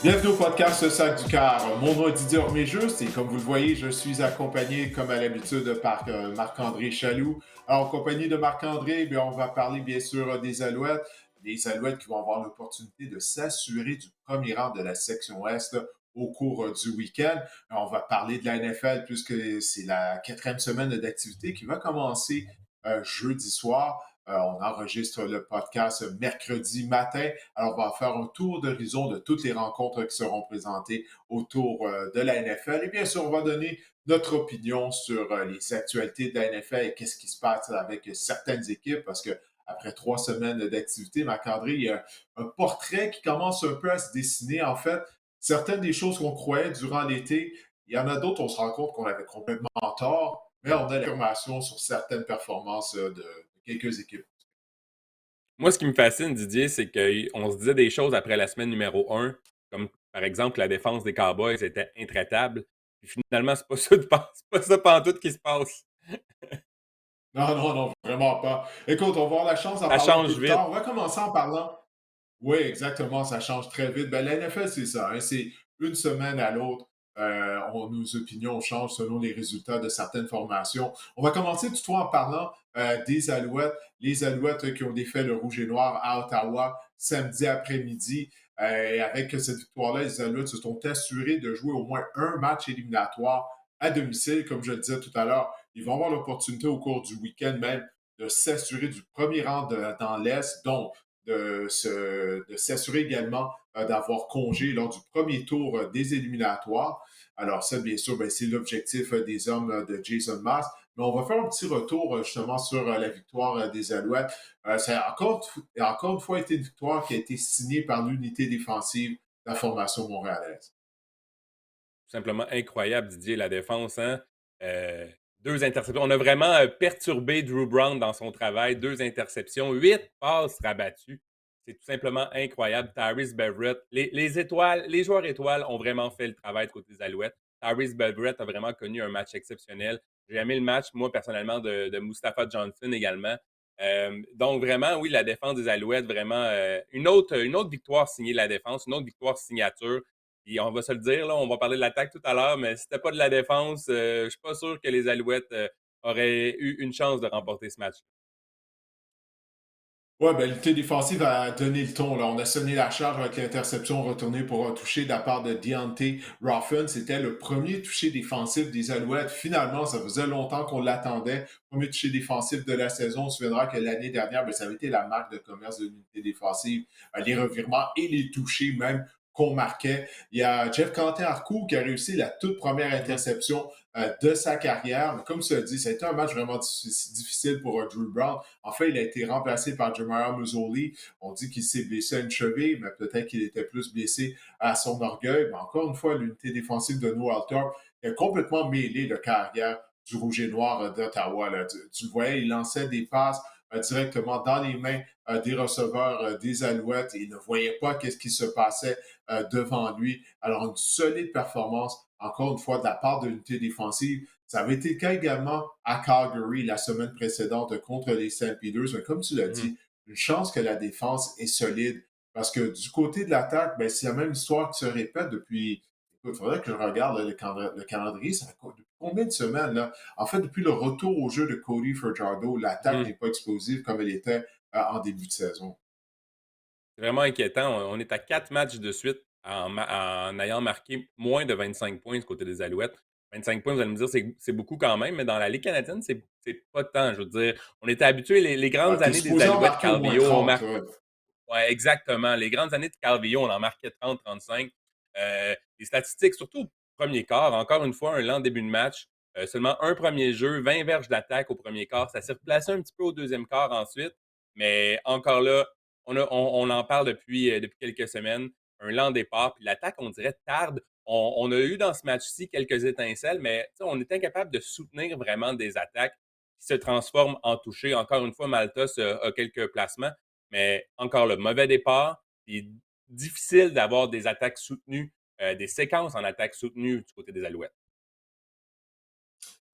Bienvenue au podcast Le Sac du Car. Mon nom est Didier Orméjus et comme vous le voyez, je suis accompagné, comme à l'habitude, par Marc-André Chaloux. Alors, en compagnie de Marc-André, on va parler bien sûr des Alouettes. Les Alouettes qui vont avoir l'opportunité de s'assurer du premier rang de la section Ouest au cours du week-end. On va parler de la NFL puisque c'est la quatrième semaine d'activité qui va commencer jeudi soir. On enregistre le podcast mercredi matin. Alors, on va faire un tour d'horizon de toutes les rencontres qui seront présentées autour de la NFL. Et bien sûr, on va donner notre opinion sur les actualités de la NFL et qu'est-ce qui se passe avec certaines équipes parce que après 3 semaines d'activité, Marc-André, il y a un portrait qui commence un peu à se dessiner. En fait, certaines des choses qu'on croyait durant l'été, il y en a d'autres, on se rend compte qu'on avait complètement tort, mais on a l'information sur certaines performances de quelques équipes. Moi, ce qui me fascine, Didier, c'est qu'on se disait des choses après la semaine numéro 1, comme par exemple la défense des Cowboys était intraitable. Puis finalement, c'est pas ça, c'est pas ça pantoute qui se passe. Non, non, non, vraiment pas. Écoute, on va avoir la chance d'en Ça parler un peu change plus vite. tard. On va commencer en parlant. Oui, exactement, ça change très vite. Ben, la NFL, c'est ça, hein, c'est une semaine à l'autre. Nos opinions changent selon les résultats de certaines formations. On va commencer toutefois en parlant des Alouettes. Les Alouettes qui ont défait le Rouge et Noir à Ottawa samedi après-midi. Et avec cette victoire-là, les Alouettes se sont assurés de jouer au moins un match éliminatoire à domicile. Comme je le disais tout à l'heure, ils vont avoir l'opportunité au cours du week-end même de s'assurer du premier rang dans l'Est. Donc, de s'assurer également d'avoir congé lors du premier tour des éliminatoires. Alors ça, bien sûr, ben, c'est l'objectif des hommes de Jason Maas. Mais on va faire un petit retour justement sur la victoire des Alouettes. Ça encore une fois été une victoire qui a été signée par l'unité défensive de la formation montréalaise. Tout simplement incroyable, Didier, la défense. Hein? Euh, Deux interceptions. On a vraiment perturbé Drew Brown dans son travail. Deux interceptions, 8 passes rabattues. C'est tout simplement incroyable. Tyrese Beverett, les étoiles, les joueurs étoiles ont vraiment fait le travail de côté des Alouettes. Tyrese Beverett a vraiment connu un match exceptionnel. J'ai aimé le match, moi, personnellement, de Mustafa Johnson également. Donc, vraiment, oui, la défense des Alouettes, vraiment, une autre victoire signée de la défense, une autre victoire signature. Puis on va se le dire, là, on va parler de l'attaque tout à l'heure, mais si c'était pas de la défense, je suis pas sûr que les Alouettes auraient eu une chance de remporter ce match. Oui, ben, l'unité défensive a donné le ton. Là. On a sonné la charge avec l'interception retournée pour un toucher de la part de Deontay Ruffin. C'était le premier toucher défensif des Alouettes. Finalement, ça faisait longtemps qu'on l'attendait. Premier toucher défensif de la saison. On se souviendra que l'année dernière, ben, ça avait été la marque de commerce de l'unité défensive. Les revirements et les touchés même qu'on marquait. Il y a Jeff Canté-Arcou qui a réussi la toute première Mhm. interception de sa carrière. Mais comme tu as dit, ça a été un match vraiment difficile pour Drew Brown. En fait, il a été remplacé par Jamara Muzzoli. On dit qu'il s'est blessé à une cheville, mais peut-être qu'il était plus blessé à son orgueil. Mais encore une fois, l'unité défensive de Noah Altor est complètement mêlée de carrière du Rouge et Noir d'Ottawa. Tu le voyais, il lançait des passes directement dans les mains des receveurs des Alouettes et il ne voyait pas qu'est-ce qui se passait devant lui. Alors, une solide performance, encore une fois, de la part de l'unité défensive. Ça avait été le cas également à Calgary la semaine précédente contre les St. Peters. Mais comme tu l'as Mhm. dit, une chance que la défense est solide. Parce que du côté de l'attaque, ben, c'est la même histoire qui se répète depuis. Écoute, il faudrait que je regarde là, le calendrier. Ça fait depuis combien de semaines? Là? En fait, depuis le retour au jeu de Cody Fajardo, l'attaque Mhm. n'est pas explosive comme elle était en début de saison. C'est vraiment inquiétant. On est à 4 matchs de suite en ayant marqué moins de 25 points du côté des Alouettes. 25 points, vous allez me dire, c'est beaucoup quand même, mais dans la Ligue canadienne, c'est pas tant. Je veux dire, on était habitués, les Ah, grandes tu es années des supposé en Alouettes, marquer au moins Calvillo, on 30. marque. Ouais. Ouais, exactement. Les grandes années de Calvillo, on en marquait 30, 35. Les statistiques, surtout au premier quart, encore une fois, un lent début de match. Seulement un premier jeu, 20 verges d'attaque au premier quart. Ça s'est replacé un petit peu au deuxième quart ensuite. Mais encore là, on en parle depuis quelques semaines. Un lent départ. Puis l'attaque, on dirait, tarde. On a eu dans ce match-ci quelques étincelles, mais on est incapable de soutenir vraiment des attaques qui se transforment en toucher. Encore une fois, Maltos a quelques placements. Mais encore le mauvais départ, il est difficile d'avoir des attaques soutenues, des séquences en attaque soutenues du côté des Alouettes.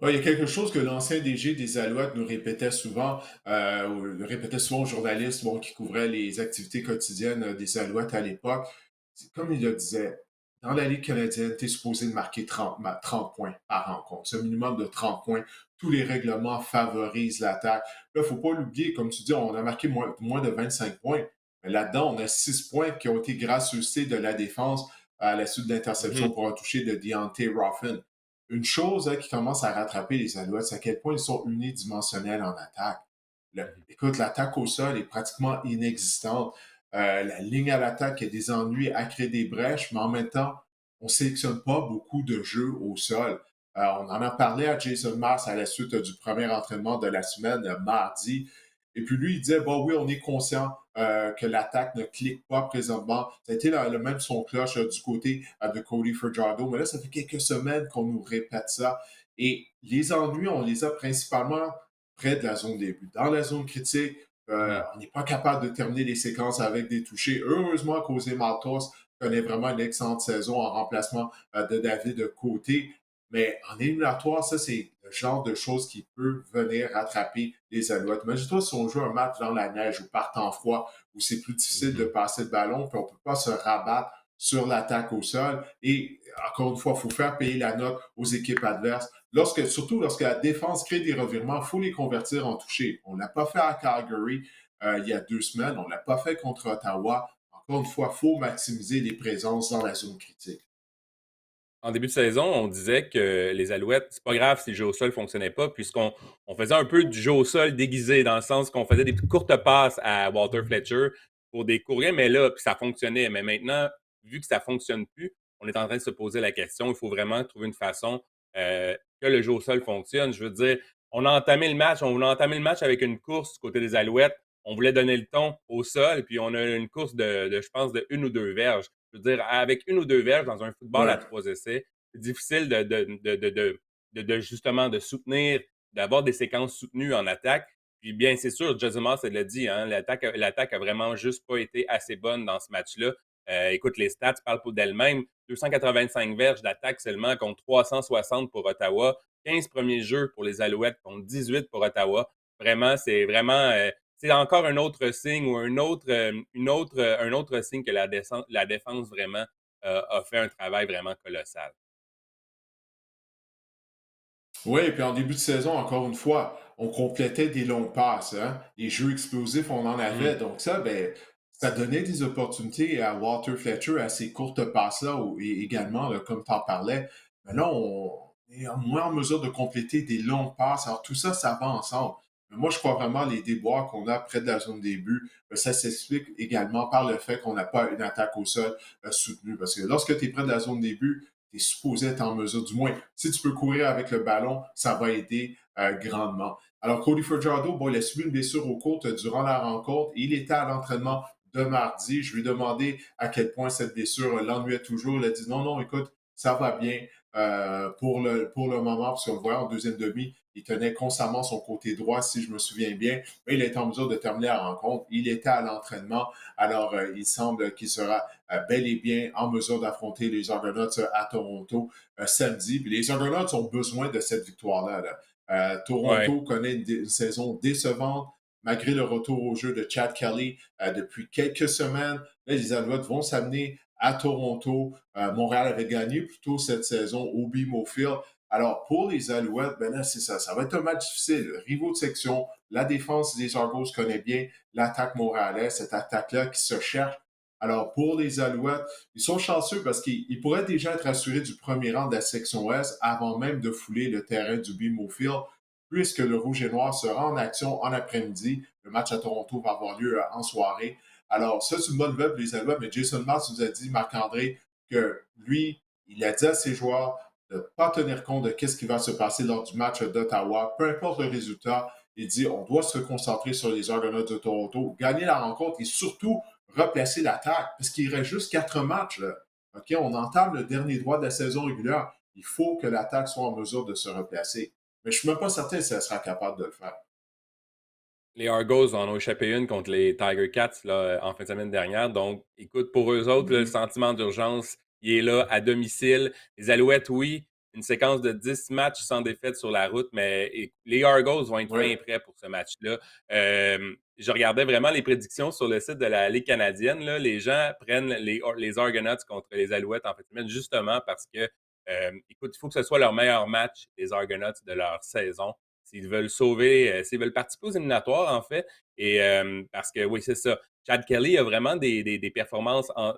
Ouais, il y a quelque chose que l'ancien DG des Alouettes nous répétait souvent, ou le répétait souvent aux journalistes bon, qui couvraient les activités quotidiennes des Alouettes à l'époque. comme il le disait, dans la Ligue canadienne, tu es supposé de marquer 30 points par rencontre. C'est un minimum de 30 points. Tous les règlements favorisent l'attaque. Là, il ne faut pas l'oublier, comme tu dis, on a marqué moins de 25 points. Mais là-dedans, on a 6 points qui ont été gracieusetés de la défense à la suite de l'interception Mhm, pour un toucher de Deontay Ruffin. Une chose qui commence à rattraper les Alouettes, c'est à quel point ils sont unidimensionnels en attaque. mhm, Écoute, l'attaque au sol est pratiquement inexistante. La ligne à l'attaque a des ennuis à créer des brèches, mais en même temps, on ne sélectionne pas beaucoup de jeux au sol. On en a parlé à Jason Mars à la suite du premier entraînement de la semaine, mardi. Et puis lui, il disait, bon oui, on est conscient que l'attaque ne clique pas présentement. Ça a été le même son cloche du côté de Cody Fajardo, mais là, ça fait quelques semaines qu'on nous répète ça. Et les ennuis, on les a principalement près de la zone début. Dans la zone critique, mhm. on n'est pas capable de terminer les séquences avec des touchés. Heureusement qu'Osé Matos connaît vraiment une excellente saison en remplacement de David Côté. Mais en éliminatoire, ça, c'est le genre de choses qui peut venir rattraper les Alouettes. Imagine-toi si on joue un match dans la neige ou par temps froid, où c'est plus difficile de Mhm. passer le ballon, puis on ne peut pas se rabattre sur l'attaque au sol. Et encore une fois, il faut faire payer la note aux équipes adverses. Surtout lorsque la défense crée des revirements, il faut les convertir en touchés. On ne l'a pas fait à Calgary il y a 2 semaines, on ne l'a pas fait contre Ottawa. Encore une fois, il faut maximiser les présences dans la zone critique. En début de saison, on disait que les Alouettes, c'est pas grave si le jeu au sol ne fonctionnait pas, puisqu'on faisait un peu du jeu au sol déguisé, dans le sens qu'on faisait des courtes passes à Walter Fletcher pour des courriers, mais là, puis ça fonctionnait. Mais maintenant, vu que ça fonctionne plus, on est en train de se poser la question. Il faut vraiment trouver une façon que le jeu au sol fonctionne. Je veux dire, on voulait entamer le match avec une course du côté des Alouettes. On voulait donner le ton au sol, puis on a une course je pense, de 1 ou 2 verges. Je veux dire, avec 1 ou 2 verges dans un football à Ouais. 3 essais, c'est difficile justement de soutenir, d'avoir des séquences soutenues en attaque. Puis bien, c'est sûr, Josimar se l'a dit, hein, l'attaque a vraiment juste pas été assez bonne dans ce match-là. Écoute, les stats parlent pour d'elles-mêmes. 285 verges d'attaque seulement contre 360 pour Ottawa. 15 premiers jeux pour les Alouettes contre 18 pour Ottawa. Vraiment, c'est encore un autre signe ou un autre signe que la défense vraiment a fait un travail vraiment colossal. Oui, et puis en début de saison, encore une fois, on complétait des longues passes. Hein? Les jeux explosifs, on en avait. Mhm. Donc ça, ben, ça donnait des opportunités à Walter Fletcher à ces courtes passes-là, et également, là, comme tu en parlais. Mais là, on est moins en mesure de compléter des longues passes. Alors tout ça, ça va ensemble. Mais moi, je crois vraiment les déboires qu'on a près de la zone des buts, ça s'explique également par le fait qu'on n'a pas une attaque au sol soutenue. Parce que lorsque tu es près de la zone des buts, tu es supposé être en mesure, du moins, si tu peux courir avec le ballon, ça va aider grandement. Alors, Cody Fajardo, bon, il a subi une blessure aux côtes durant la rencontre. Il était à l'entraînement de mardi. Je lui ai demandé à quel point cette blessure l'ennuyait toujours. Il a dit non, non, écoute, ça va bien pour le moment, parce qu'on le voyait en deuxième demi, il tenait constamment son côté droit, si je me souviens bien, mais il est en mesure de terminer la rencontre. Il était à l'entraînement, alors il semble qu'il sera bel et bien en mesure d'affronter les Argonauts à Toronto samedi. Puis les Argonauts ont besoin de cette victoire-là. Là. Ouais. Toronto connaît une saison décevante malgré le retour au jeu de Chad Kelly depuis quelques semaines. Là, les Alouettes vont s'amener à Toronto. Montréal avait gagné plus tôt cette saison au BMO Field. Alors, pour les Alouettes, ben là, c'est ça. Ça va être un match difficile. Rivaux de section, la défense des Argos connaît bien l'attaque montréalaise, cette attaque-là qui se cherche. Alors, pour les Alouettes, ils sont chanceux parce qu'ils pourraient déjà être assurés du premier rang de la section Ouest avant même de fouler le terrain du BMO Field, puisque le Rouge et Noir sera en action en après-midi. Le match à Toronto va avoir lieu en soirée. Alors, ça, c'est une bonne nouvelle pour les Alouettes, mais Jason Mars nous a dit, Marc-André, que lui, il a dit à ses joueurs de ne pas tenir compte de ce qui va se passer lors du match d'Ottawa. Peu importe le résultat, il dit on doit se concentrer sur les Argonauts de Toronto, gagner la rencontre et surtout replacer l'attaque, parce qu'il reste juste 4 matchs. Là. OK, on entame le dernier droit de la saison régulière. Il faut que l'attaque soit en mesure de se replacer. Mais je ne suis même pas certain si elle sera capable de le faire. Les Argos en ont échappé une contre les Tiger Cats là, en fin de semaine dernière. Donc, écoute, pour eux autres, là, le Mhm. sentiment d'urgence, il est là à domicile. Les Alouettes, oui. une séquence de 10 matchs sans défaite sur la route, mais les Argos vont être fin Oui. prêts pour ce match-là. Je regardais vraiment les prédictions sur le site de la Ligue canadienne. Là. Les gens prennent les Argonauts contre les Alouettes en fait, justement parce que, écoute, il faut que ce soit leur meilleur match, les Argonauts, de leur saison. S'ils veulent sauver, s'ils veulent participer aux éliminatoires, en fait. Et parce que, oui, c'est ça. Chad Kelly a vraiment des performances en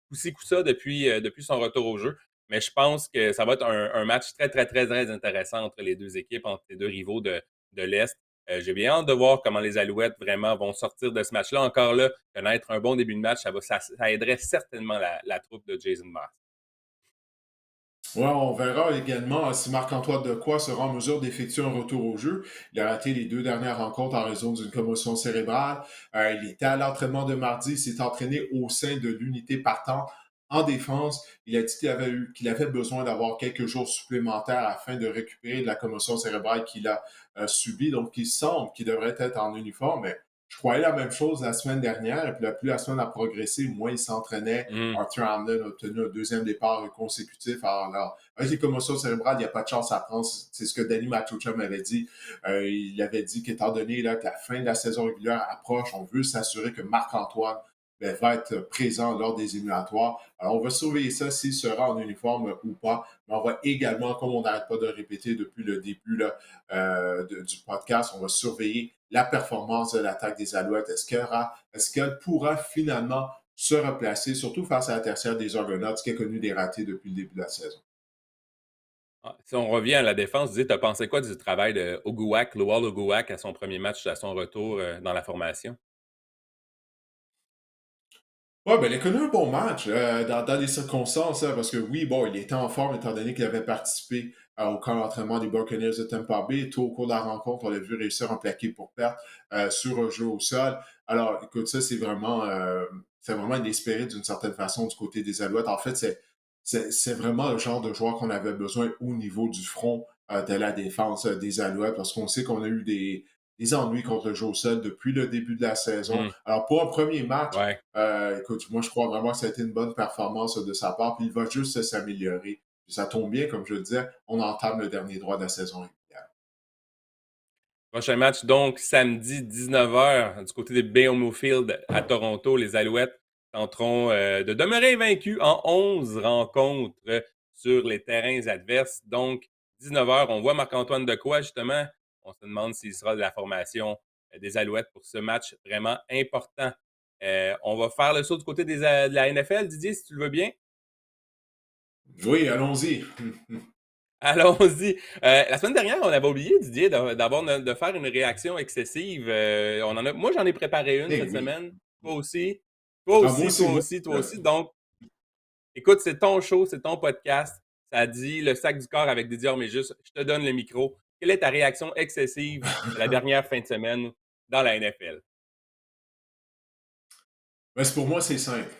coup-ci, coup-ça depuis son retour au jeu. Mais je pense que ça va être un match très, très, très, très intéressant entre les deux équipes, entre les deux rivaux de l'Est. J'ai bien hâte de voir comment les Alouettes vraiment vont sortir de ce match-là. Encore là, connaître un bon début de match, ça aiderait certainement la troupe de Jason Moss. Ouais, on verra également si Marc-Antoine Dequoy sera en mesure d'effectuer un retour au jeu. Il a raté les deux dernières rencontres en raison d'une commotion cérébrale. Il était à l'entraînement de mardi, il s'est entraîné au sein de l'unité partante en défense. Il a dit qu'il avait besoin d'avoir quelques jours supplémentaires afin de récupérer de la commotion cérébrale qu'il a subie. Donc, il semble qu'il devrait être en uniforme, mais je croyais la même chose la semaine dernière. Et puis, plus la semaine a progressé, moins il s'entraînait. Mm. Arthur Hamlin a obtenu un deuxième départ consécutif. Alors, avec les commotions cérébrales, il n'y a pas de chance à prendre. C'est ce que Danny Machucham avait dit. Il avait dit qu'étant donné là, que la fin de la saison régulière approche, on veut s'assurer que Marc-Antoine va être présent lors des éliminatoires. Alors, on va surveiller ça s'il sera en uniforme ou pas. Mais on va également, comme on n'arrête pas de répéter depuis le début là, du podcast, on va surveiller la performance de l'attaque des Alouettes. Est-ce qu'elle pourra finalement se replacer, surtout face à la tertiaire des Argonauts, qui a connu des ratés depuis le début de la saison? Ah, si on revient à la défense, tu as pensé quoi du travail de Oguak, Lowell Oguak, à son premier match, à son retour dans la formation? Ouais, ben, il a connu un bon match dans les circonstances, hein, parce que oui, bon, il était en forme étant donné qu'il avait participé au camp d'entraînement des Buccaneers de Tampa Bay. Tout au cours de la rencontre, on l'a vu réussir un plaqué pour perte sur un jeu au sol. Alors, écoute, ça, c'est vraiment inespéré d'une certaine façon du côté des Alouettes. En fait, c'est vraiment le genre de joueur qu'on avait besoin au niveau du front de la défense des Alouettes, parce qu'on sait qu'on a eu des ennuis contre le jeu au sol depuis le début de la saison. Mm. Alors, pour un premier match, Ouais. écoute, moi, je crois vraiment que ça a été une bonne performance de sa part, puis il va juste s'améliorer. Puis ça tombe bien, comme je le disais, on entame le dernier droit de la saison régulière. Prochain match, donc, samedi 19h, du côté des BMO Field à Toronto. Les Alouettes tenteront de demeurer vaincus en 11 rencontres sur les terrains adverses. Donc, 19h, on voit Marc-Antoine Dequoy, justement. On se demande s'il sera de la formation des Alouettes pour ce match vraiment important. On va faire le saut du côté de la NFL, Didier, si tu le veux bien. Oui, allons-y. Allons-y. La semaine dernière, on avait oublié, Didier, de faire une réaction excessive. Moi, j'en ai préparé une Eh cette oui. semaine. Toi aussi. Toi Ah, moi aussi, aussi, toi moi. aussi, toi aussi. Donc, écoute, c'est ton show, c'est ton podcast. Ça dit le sac du corps avec Didier Orméjus. Je te donne le micro. Quelle est ta réaction excessive de la dernière fin de semaine dans la NFL? Ben, pour moi, c'est simple.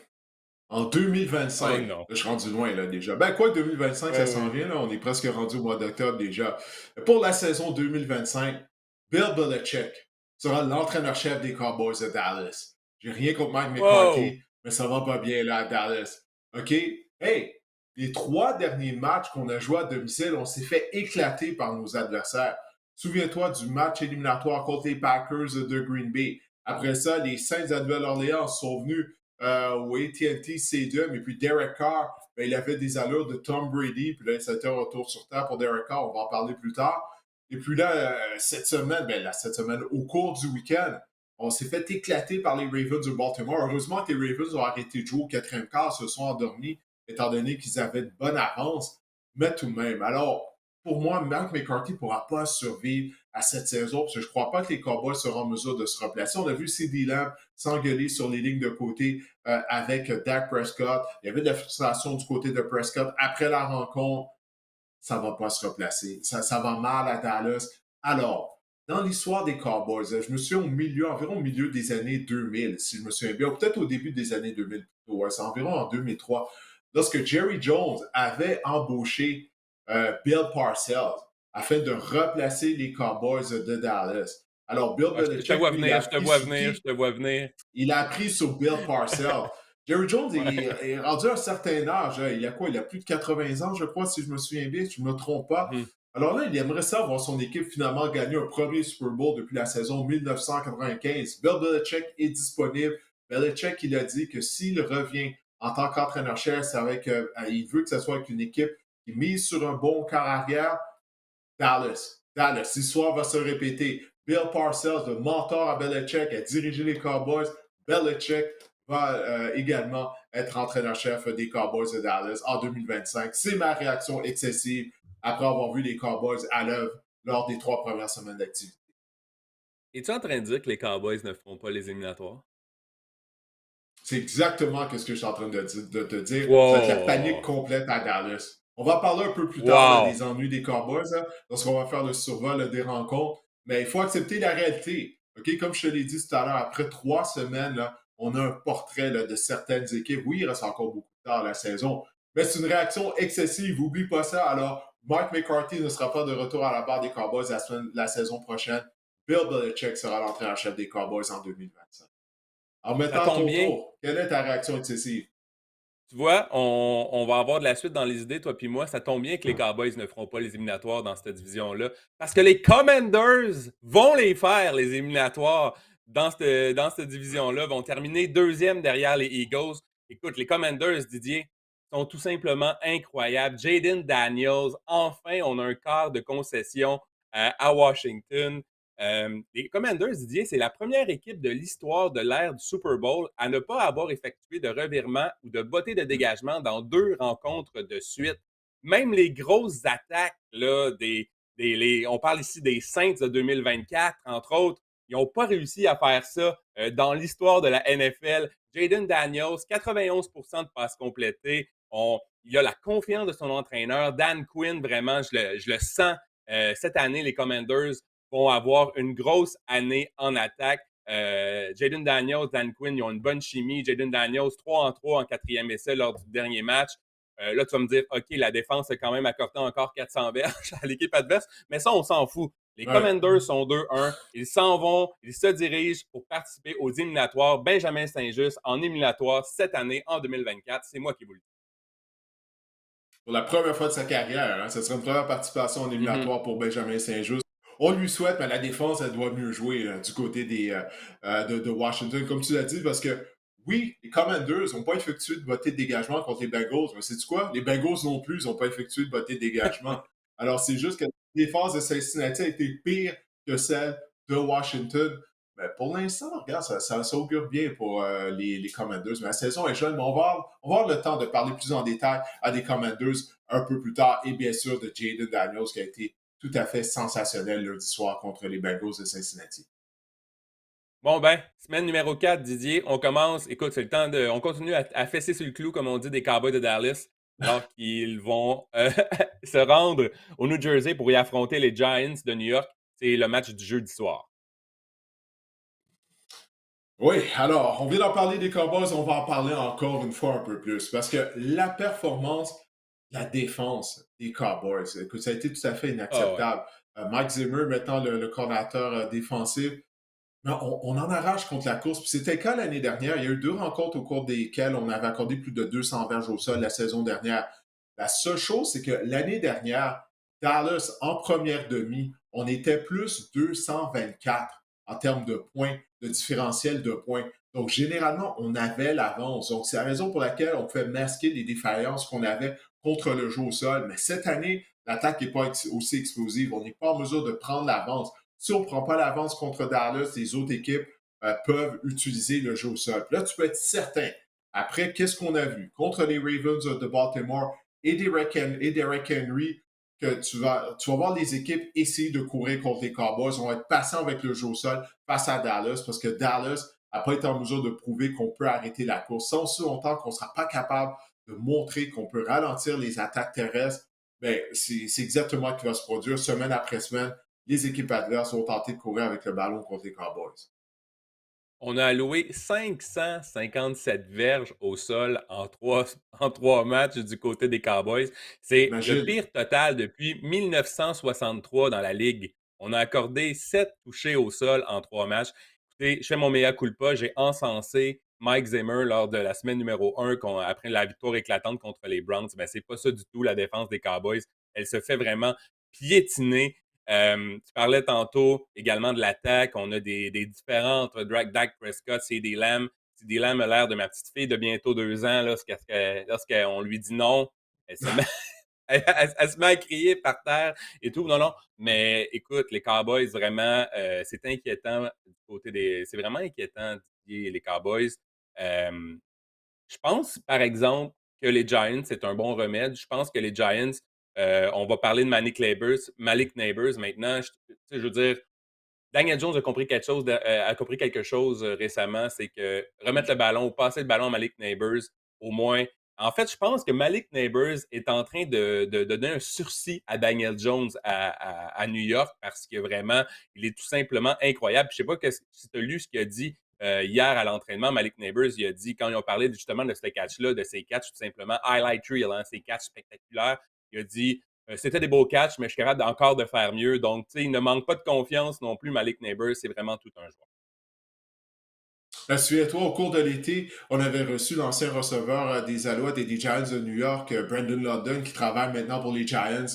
En Oh 2025, là, non. je suis rendu loin là déjà. Ben quoi, 2025, Oui, ça s'en oui. vient, là, on est presque rendu au mois d'octobre déjà. Pour la saison 2025, Bill Belichick sera l'entraîneur-chef des Cowboys de Dallas. J'ai rien contre Mike Wow! McCarthy, mais ça va pas bien là à Dallas. OK? Hey, les 3 derniers matchs qu'on a joués à domicile, on s'est fait éclater par nos adversaires. Souviens-toi du match éliminatoire contre les Packers de Green Bay. Après ça, les Saints de Nouvelle-Orléans sont venus au AT&T Stadium. Et puis Derek Carr, ben, il avait des allures de Tom Brady. Puis là, c'était un retour sur terre pour Derek Carr. On va en parler plus tard. Et puis là, cette semaine, au cours du week-end, on s'est fait éclater par les Ravens de Baltimore. Heureusement que les Ravens ont arrêté de jouer au quatrième quart, se sont endormis, étant donné qu'ils avaient de bonne avance. Mais tout de même, alors, pour moi, Mike McCarthy ne pourra pas survivre à cette saison parce que je ne crois pas que les Cowboys seront en mesure de se replacer. On a vu CeeDee Lamb s'engueuler sur les lignes de côté avec Dak Prescott. Il y avait de la frustration du côté de Prescott. Après la rencontre, ça ne va pas se replacer. Ça va mal à Dallas. Alors, dans l'histoire des Cowboys, je me suis environ au milieu des années 2000, si je me souviens bien, ou peut-être au début des années 2000. Ouais, c'est environ en 2003, lorsque Jerry Jones avait embauché Bill Parcells afin de replacer les Cowboys de Dallas. Alors, Bill Ouais, je te Belichick, vois lui, il a venir, je te appris vois sur venir, je qui? te vois venir. Il a appris sur Bill Parcells. Jerry Jones Ouais. est rendu à un certain âge, hein. Il a quoi? Il a plus de 80 ans, je crois, si je me souviens bien, si je ne me trompe pas. Mmh. Alors là, il aimerait ça voir son équipe finalement gagner un premier Super Bowl depuis la saison 1995. Bill Belichick est disponible. Belichick, il a dit que s'il revient en tant qu'entraîneur-chef, c'est avec, il veut que ce soit avec une équipe qui mise sur un bon corps arrière. Dallas. Dallas. L'histoire va se répéter. Bill Parcells, le mentor à Belichick, a dirigé les Cowboys. Belichick va également être entraîneur-chef des Cowboys de Dallas en 2025. C'est ma réaction excessive après avoir vu les Cowboys à l'œuvre lors des 3 premières semaines d'activité. Es-tu en train de dire que les Cowboys ne feront pas les éliminatoires? C'est exactement ce que je suis en train de te dire. Ça va être la panique Wow! complète à Dallas. On va parler un peu plus tard là, Wow! des ennuis des Cowboys, hein, lorsqu'on va faire le survol là, des rencontres. Mais il faut accepter la réalité. OK? Comme je te l'ai dit tout à l'heure, après 3 semaines, là, on a un portrait là, de certaines équipes. Oui, il reste encore beaucoup de temps à la saison, mais c'est une réaction excessive. Oublie pas ça. Alors, Mike McCarthy ne sera pas de retour à la barre des Cowboys la saison prochaine. Bill Belichick sera l'entraîneur-chef des Cowboys en 2025. En Ça mettant à tombe ton bien. tour, quelle est ta réaction excessive? Tu vois, on va avoir de la suite dans les idées, toi puis moi. Ça tombe bien que les Cowboys ne feront pas les éliminatoires dans cette division-là, parce que les Commanders vont les faire, les éliminatoires, dans cette division-là, vont terminer deuxième derrière les Eagles. Écoute, les Commanders, Didier, sont tout simplement incroyables. Jaden Daniels, enfin, on a un quart de concession à Washington. Les Commanders, Didier, c'est la première équipe de l'histoire de l'ère du Super Bowl à ne pas avoir effectué de revirement ou de bottée de dégagement dans 2 rencontres de suite. Même les grosses attaques, là, on parle ici des Saints de 2024, entre autres, ils n'ont pas réussi à faire ça dans l'histoire de la NFL. Jaden Daniels, 91% de passes complétées. Il a la confiance de son entraîneur. Dan Quinn, vraiment, je le sens cette année, les Commanders vont avoir une grosse année en attaque. Jaden Daniels, Dan Quinn, ils ont une bonne chimie. Jaden Daniels, 3 en 3 en quatrième essai lors du dernier match. Là, tu vas me dire, OK, la défense a quand même accordé encore 400 verges à l'équipe adverse, mais ça, on s'en fout. Les Ouais. Commanders sont 2-1. Ils s'en vont, ils se dirigent pour participer aux éliminatoires. Benjamin Saint-Just en éliminatoire cette année, en 2024. C'est moi qui vous le dis. Pour la première fois de sa carrière, hein, ce serait une première participation en Mhm. éliminatoire pour Benjamin Saint-Just. On lui souhaite, mais la défense, elle doit mieux jouer du côté de Washington, comme tu l'as dit, parce que oui, les Commanders n'ont pas effectué de bottée de dégagement contre les Bengals, mais c'est quoi? Les Bengals non plus n'ont pas effectué de bottée de dégagement. Alors, c'est juste que la défense de Cincinnati a été pire que celle de Washington. Mais pour l'instant, regarde, ça augure bien pour les Commanders. Mais la saison est jeune, mais on va avoir le temps de parler plus en détail à des Commanders un peu plus tard et bien sûr de Jaden Daniels qui a été tout à fait sensationnel lundi soir contre les Bengals de Cincinnati. Bon, ben, semaine numéro 4, Didier, on commence. Écoute, c'est le temps de. On continue à fesser sur le clou, comme on dit, des Cowboys de Dallas, alors qu'ils vont se rendre au New Jersey pour y affronter les Giants de New York. C'est le match du jeudi soir. Oui, alors, on vient d'en parler des Cowboys, on va en parler encore une fois un peu plus parce que la performance, la défense des Cowboys, écoute, ça a été tout à fait Ah ouais. inacceptable. Mike Zimmer, maintenant le coordinateur défensif, non, on en arrache contre la course. Puis c'était le cas l'année dernière. Il y a eu 2 rencontres au cours desquelles on avait accordé plus de 200 verges au sol la saison dernière. La seule chose, c'est que l'année dernière, Dallas, en première demi, on était plus 224 en termes de points, de différentiel de points. Donc, généralement, on avait l'avance. Donc, c'est la raison pour laquelle on pouvait masquer les défaillances qu'on avait contre le jeu au sol. Mais cette année, l'attaque n'est pas aussi explosive. On n'est pas en mesure de prendre l'avance. Si on ne prend pas l'avance contre Dallas, les autres équipes peuvent utiliser le jeu au sol. Puis là, tu peux être certain. Après, qu'est-ce qu'on a vu? Contre les Ravens de Baltimore et Derek Henry, que tu vas voir les équipes essayer de courir contre les Cowboys. On va être patient avec le jeu au sol face à Dallas parce que Dallas n'a pas été en mesure de prouver qu'on peut arrêter la course. Sans aussi longtemps qu'on ne sera pas capable de montrer qu'on peut ralentir les attaques terrestres, ben, c'est exactement ce qui va se produire semaine après semaine. Les équipes adverses vont tenter de courir avec le ballon contre les Cowboys. On a alloué 557 verges au sol en trois matchs du côté des Cowboys. C'est le Imagine. pire total depuis 1963 dans la Ligue. On a accordé 7 touchés au sol en 3 matchs. Écoutez, je fais mon mea culpa, j'ai encensé Mike Zimmer lors de la semaine numéro 1 après la victoire éclatante contre les Browns. Ben, c'est pas ça du tout, la défense des Cowboys. Elle se fait vraiment piétiner. Tu parlais tantôt également de l'attaque. On a des différentes. Dak Prescott, CD Lamb. CD Lamb a l'air de ma petite fille de bientôt 2 ans. Lorsqu'on lui dit non, elle se met, elle se met à crier par terre et tout. Non, non. Mais écoute, les Cowboys, vraiment, c'est inquiétant du côté des. C'est vraiment inquiétant, les Cowboys. Euh, je pense, par exemple, que les Giants, c'est un bon remède. Je pense que les Giants, on va parler de Malik Neighbors maintenant. Je veux dire, Daniel Jones a compris quelque chose récemment, c'est que remettre le ballon ou passer le ballon à Malik Neighbors, au moins. En fait, je pense que Malik Neighbors est en train de donner un sursis à Daniel Jones à New York parce que vraiment, il est tout simplement incroyable. Je ne sais pas si tu as lu ce qu'il a dit hier à l'entraînement. Malik Neighbors, il a dit, quand ils ont parlé justement de ce catch-là, de ses catchs tout simplement, highlight reel, hein, ses catchs spectaculaires, il a dit c'était des beaux catchs, mais je suis capable encore de faire mieux. Donc, tu sais, il ne manque pas de confiance non plus. Malik Neighbors, c'est vraiment tout un joueur. Souviens-toi, au cours de l'été, on avait reçu l'ancien receveur des Alouettes et des Giants de New York, Brandon London, qui travaille maintenant pour les Giants.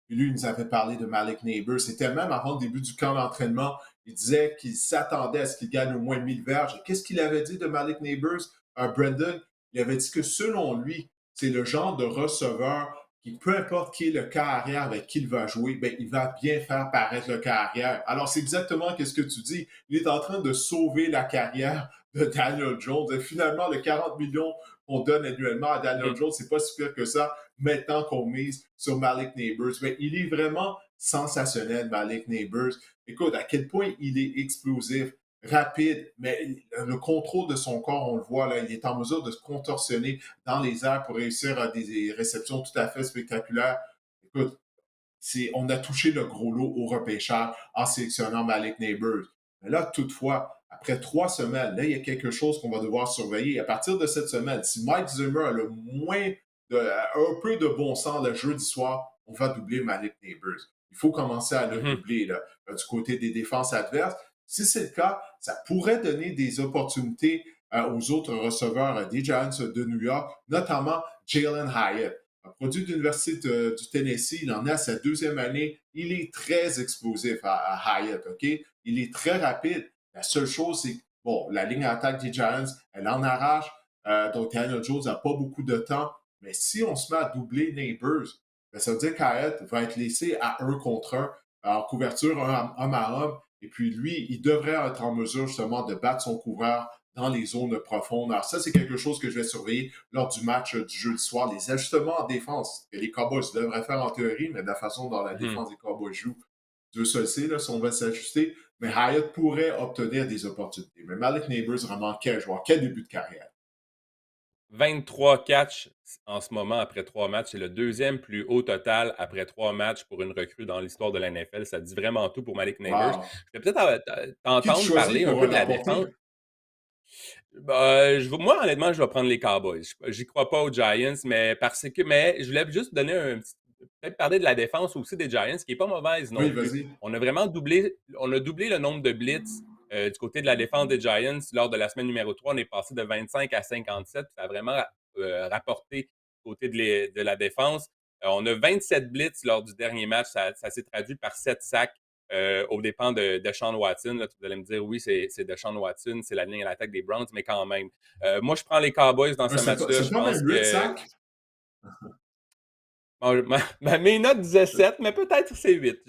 Et lui, il nous avait parlé de Malik Neighbors. C'était même avant le début du camp d'entraînement. Il disait qu'il s'attendait à ce qu'il gagne au moins 1000 verges. Et qu'est-ce qu'il avait dit de Malik Neighbors, Brandon? Il avait dit que selon lui, c'est le genre de receveur qui, peu importe qui est le cas arrière avec qui il va jouer, ben, il va bien faire paraître le cas arrière. Alors, c'est exactement ce que tu dis. Il est en train de sauver la carrière de Daniel Jones. Et finalement, le 40 millions qu'on donne annuellement à Daniel Mhm. Jones, c'est pas si pire que ça maintenant qu'on mise sur Malik Neighbors. Mais il est vraiment sensationnel, Malik Neighbors. Écoute, à quel point il est explosif, rapide, mais le contrôle de son corps, on le voit, là, il est en mesure de se contorsionner dans les airs pour réussir à des réceptions tout à fait spectaculaires. Écoute, on a touché le gros lot au repêchage en sélectionnant Malik Neighbors. Mais là, toutefois, après 3 semaines, là, il y a quelque chose qu'on va devoir surveiller. À partir de cette semaine, si Mike Zimmer a le moins un peu de bon sens le jeudi soir, on va doubler Malik Neighbors. Il faut commencer à le Mhm. doubler là, du côté des défenses adverses. Si c'est le cas, ça pourrait donner des opportunités aux autres receveurs des Giants de New York, notamment Jalen Hyatt. Un produit de l'Université du Tennessee, il en est à sa 2e année. Il est très explosif à Hyatt, OK? Il est très rapide. La seule chose, c'est que, bon, la ligne attaque des Giants, elle en arrache. Donc, Daniel Jones n'a pas beaucoup de temps. Mais si on se met à doubler Neighbors, ben, ça veut dire qu'Hyatt va être laissé à 1 contre 1, en couverture, homme à homme. Et puis, lui, il devrait être en mesure, justement, de battre son couvreur dans les zones profondes. Alors, ça, c'est quelque chose que je vais surveiller lors du match du jeudi soir. Les ajustements en défense que les Cowboys devraient faire en théorie, mais de la façon dont la Mhm. défense des Cowboys joue, Dieu seul sait là, si on va s'ajuster. Mais Hyatt pourrait obtenir des opportunités. Mais Malik Neighbors, vraiment, quel joueur, quel début de carrière. 23 catchs en ce moment après 3 matchs. C'est le deuxième plus haut total après 3 matchs pour une recrue dans l'histoire de la NFL. Ça dit vraiment tout pour Malik Neighbors. Wow. Je vais peut-être Qui tu t'entendre choisis parler un pour peu de la défense. l'emporter? Moi, honnêtement, je vais prendre les Cowboys. J'y crois pas aux Giants, mais je voulais juste donner peut-être parler de la défense aussi des Giants, qui est pas mauvaise non Oui, plus. vas-y. On a doublé le nombre de blitz du côté de la défense des Giants lors de la semaine numéro 3. On est passé de 25 à 57. Ça a vraiment rapporté du côté de la défense. On a 27 blitz lors du dernier match. Ça s'est traduit par 7 sacs aux dépens de Sean Watson. Là, vous allez me dire, oui, c'est de Sean Watson, c'est la ligne à l'attaque des Browns, mais quand même. Moi, je prends les Cowboys dans Ouais, ce match-là. c'est Je pas pense même 8 que sacs? bon, mes notes disaient 7, mais peut-être c'est 8.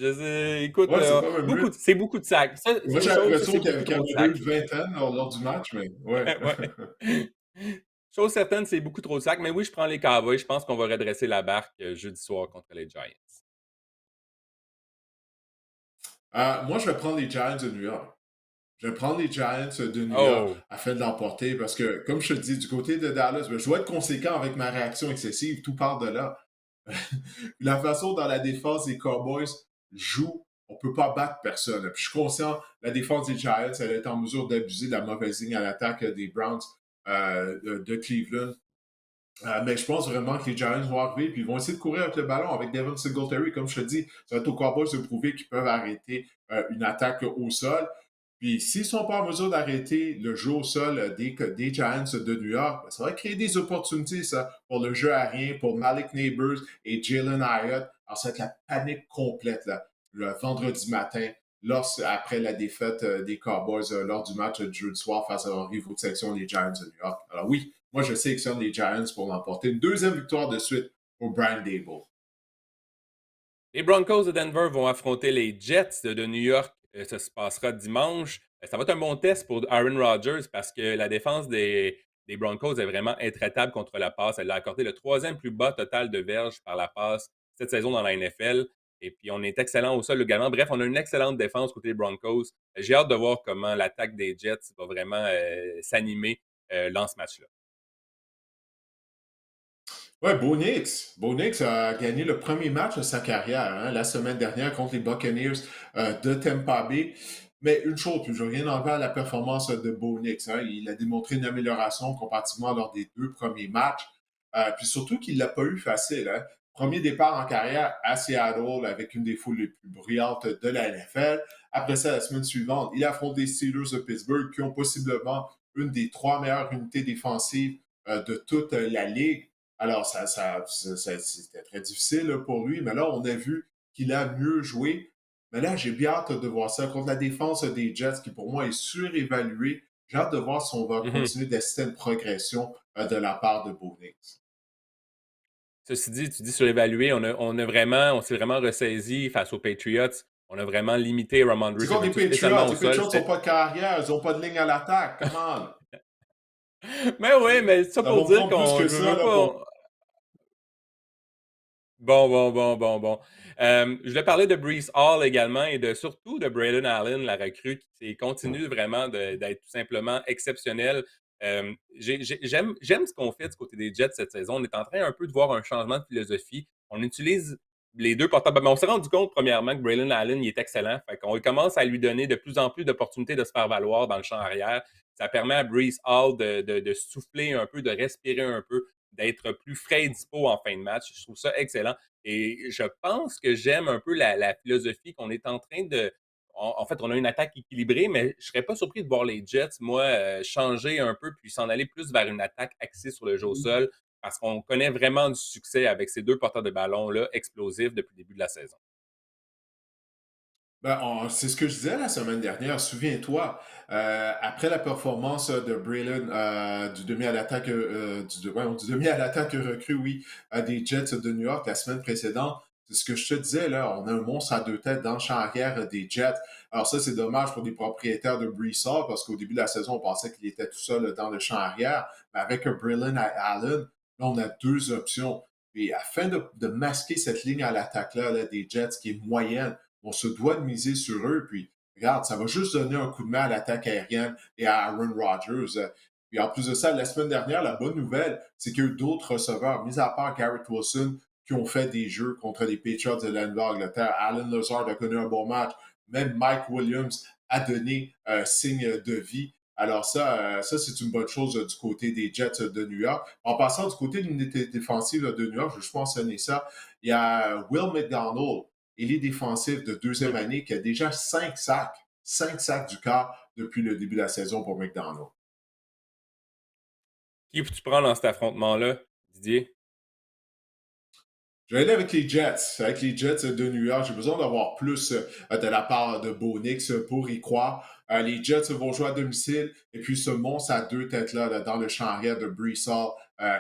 Écoute, Ouais, c'est pas même 8. c'est beaucoup de sacs. Ça, Moi, une j'ai chose, ça, l'impression c'est qu'il beaucoup y en trop de avait eu sacs. une vingtaine lors du match, mais ouais. Ouais. Chose certaine, c'est beaucoup trop de sacs. Mais oui, je prends les Cowboys. Je pense qu'on va redresser la barque jeudi soir contre les Giants. Moi, je vais prendre les Giants de New York. Je vais prendre les Giants de New York Oh! afin de l'emporter parce que, comme je te dis, du côté de Dallas, ben, je dois être conséquent avec ma réaction excessive. Tout part de là. La façon dont la défense des Cowboys joue, on ne peut pas battre personne. Puis je suis conscient, la défense des Giants, elle est en mesure d'abuser de la mauvaise ligne à l'attaque des Browns de Cleveland. Mais je pense vraiment que les Giants vont arriver et ils vont essayer de courir avec le ballon avec Devin Singletary. Comme je te dis, ça va être aux Cowboys de prouver qu'ils peuvent arrêter une attaque au sol. Puis s'ils ne sont pas en mesure d'arrêter le jeu au sol des Giants de New York, ben, ça va créer des opportunités, ça, pour le jeu aérien, pour Malik Neighbors et Jalen Hyatt. Alors, ça va être la panique complète là, le vendredi matin, après la défaite des Cowboys lors du match de jeudi soir face à leur rivaux de section, les Giants de New York. Alors oui, moi je sélectionne les Giants pour l'emporter. Une deuxième victoire de suite pour Brian Dable. Les Broncos de Denver vont affronter les Jets de New York. Ça se passera dimanche. Ça va être un bon test pour Aaron Rodgers parce que la défense des Broncos est vraiment intraitable contre la passe. Elle a accordé le troisième plus bas total de verges par la passe cette saison dans la NFL. Et puis, on est excellent au sol également. Bref, on a une excellente défense côté des Broncos. J'ai hâte de voir comment l'attaque des Jets va vraiment s'animer dans ce match-là. Ouais, Bo Nix. Bo Nix a gagné le premier match de sa carrière hein, la semaine dernière contre les Buccaneers de Tampa Bay. Mais une chose, je ne veux rien enlever à la performance de Bo Nix. Hein. Il a démontré une amélioration comparativement lors des deux premiers matchs. Puis surtout qu'il ne l'a pas eu facile. Hein. Premier départ en carrière à Seattle avec une des foules les plus brillantes de la NFL. Après ça, la semaine suivante, il affronte les Steelers de Pittsburgh qui ont possiblement une des trois meilleures unités défensives de toute la ligue. Alors, c'était très difficile pour lui, mais là, on a vu qu'il a mieux joué. Mais là, j'ai bien hâte de voir ça contre la défense des Jets, qui pour moi est surévaluée. J'ai hâte de voir si on va Mhm. continuer d'assister à une progression de la part de Bo Nix. Ceci dit, tu dis surévalué, on s'est vraiment ressaisi face aux Patriots. On a vraiment limité C'est Ramondre. contre C'était les tout spécialement Patriots. au Les sol. Patriots n'ont pas de carrière, ils n'ont pas de ligne à l'attaque. Come on! Mais oui, mais ça Ça pour va me dire prendre plus qu'on que je ça veux là, pas. pour. Bon, bon, bon, bon, bon. Je voulais parler de Brees Hall également et surtout de Braylon Allen, la recrue qui continue vraiment d'être tout simplement exceptionnel. J'aime ce qu'on fait du côté des Jets cette saison. On est en train un peu de voir un changement de philosophie. On utilise les deux portables. Mais on s'est rendu compte, premièrement, que Braylon Allen il est excellent. Fait qu'on commence à lui donner de plus en plus d'opportunités de se faire valoir dans le champ arrière. Ça permet à Brees Hall de souffler un peu, de respirer un peu, d'être plus frais et dispo en fin de match. Je trouve ça excellent. Et je pense que j'aime un peu la philosophie qu'on est en train de. En fait, on a une attaque équilibrée, mais je ne serais pas surpris de voir les Jets, moi, changer un peu puis s'en aller plus vers une attaque axée sur le jeu au sol parce qu'on connaît vraiment du succès avec ces deux porteurs de ballon-là explosifs depuis le début de la saison. C'est ce que je disais la semaine dernière. Souviens-toi, après la performance de Braylon du demi à l'attaque du demi à l'attaque recrue, oui, des Jets de New York la semaine précédente, c'est ce que je te disais là. On a un monstre à deux têtes dans le champ arrière des Jets. Alors ça, c'est dommage pour les propriétaires de Brees Hall parce qu'au début de la saison, on pensait qu'il était tout seul dans le champ arrière. Mais avec Braylon Allen, là, on a deux options. Et afin de masquer cette ligne à l'attaque là, des Jets qui est moyenne on se doit de miser sur eux. Puis, regarde, ça va juste donner un coup de main à l'attaque aérienne et à Aaron Rodgers. Puis, en plus de ça, la semaine dernière, la bonne nouvelle, c'est qu'il y a eu d'autres receveurs, mis à part Garrett Wilson, qui ont fait des jeux contre les Patriots de la Nouvelle-Angleterre. Alan Lazard a connu un bon match. Même Mike Williams a donné un signe de vie. Alors ça c'est une bonne chose du côté des Jets de New York. En passant du côté de l'unité défensive de New York, je vais juste mentionner ça, il y a Will McDonald, ailier défensif de deuxième Mhm. année qui a déjà 5 sacs du quart depuis le début de la saison pour McDonald. Qui tu prends dans cet affrontement-là, Didier? Je vais aller avec les Jets. Avec les Jets de New York, j'ai besoin d'avoir plus de la part de Bo Nix pour y croire. Les Jets vont jouer à domicile et puis ce monstre à deux têtes-là dans le champ arrière de Brees Hall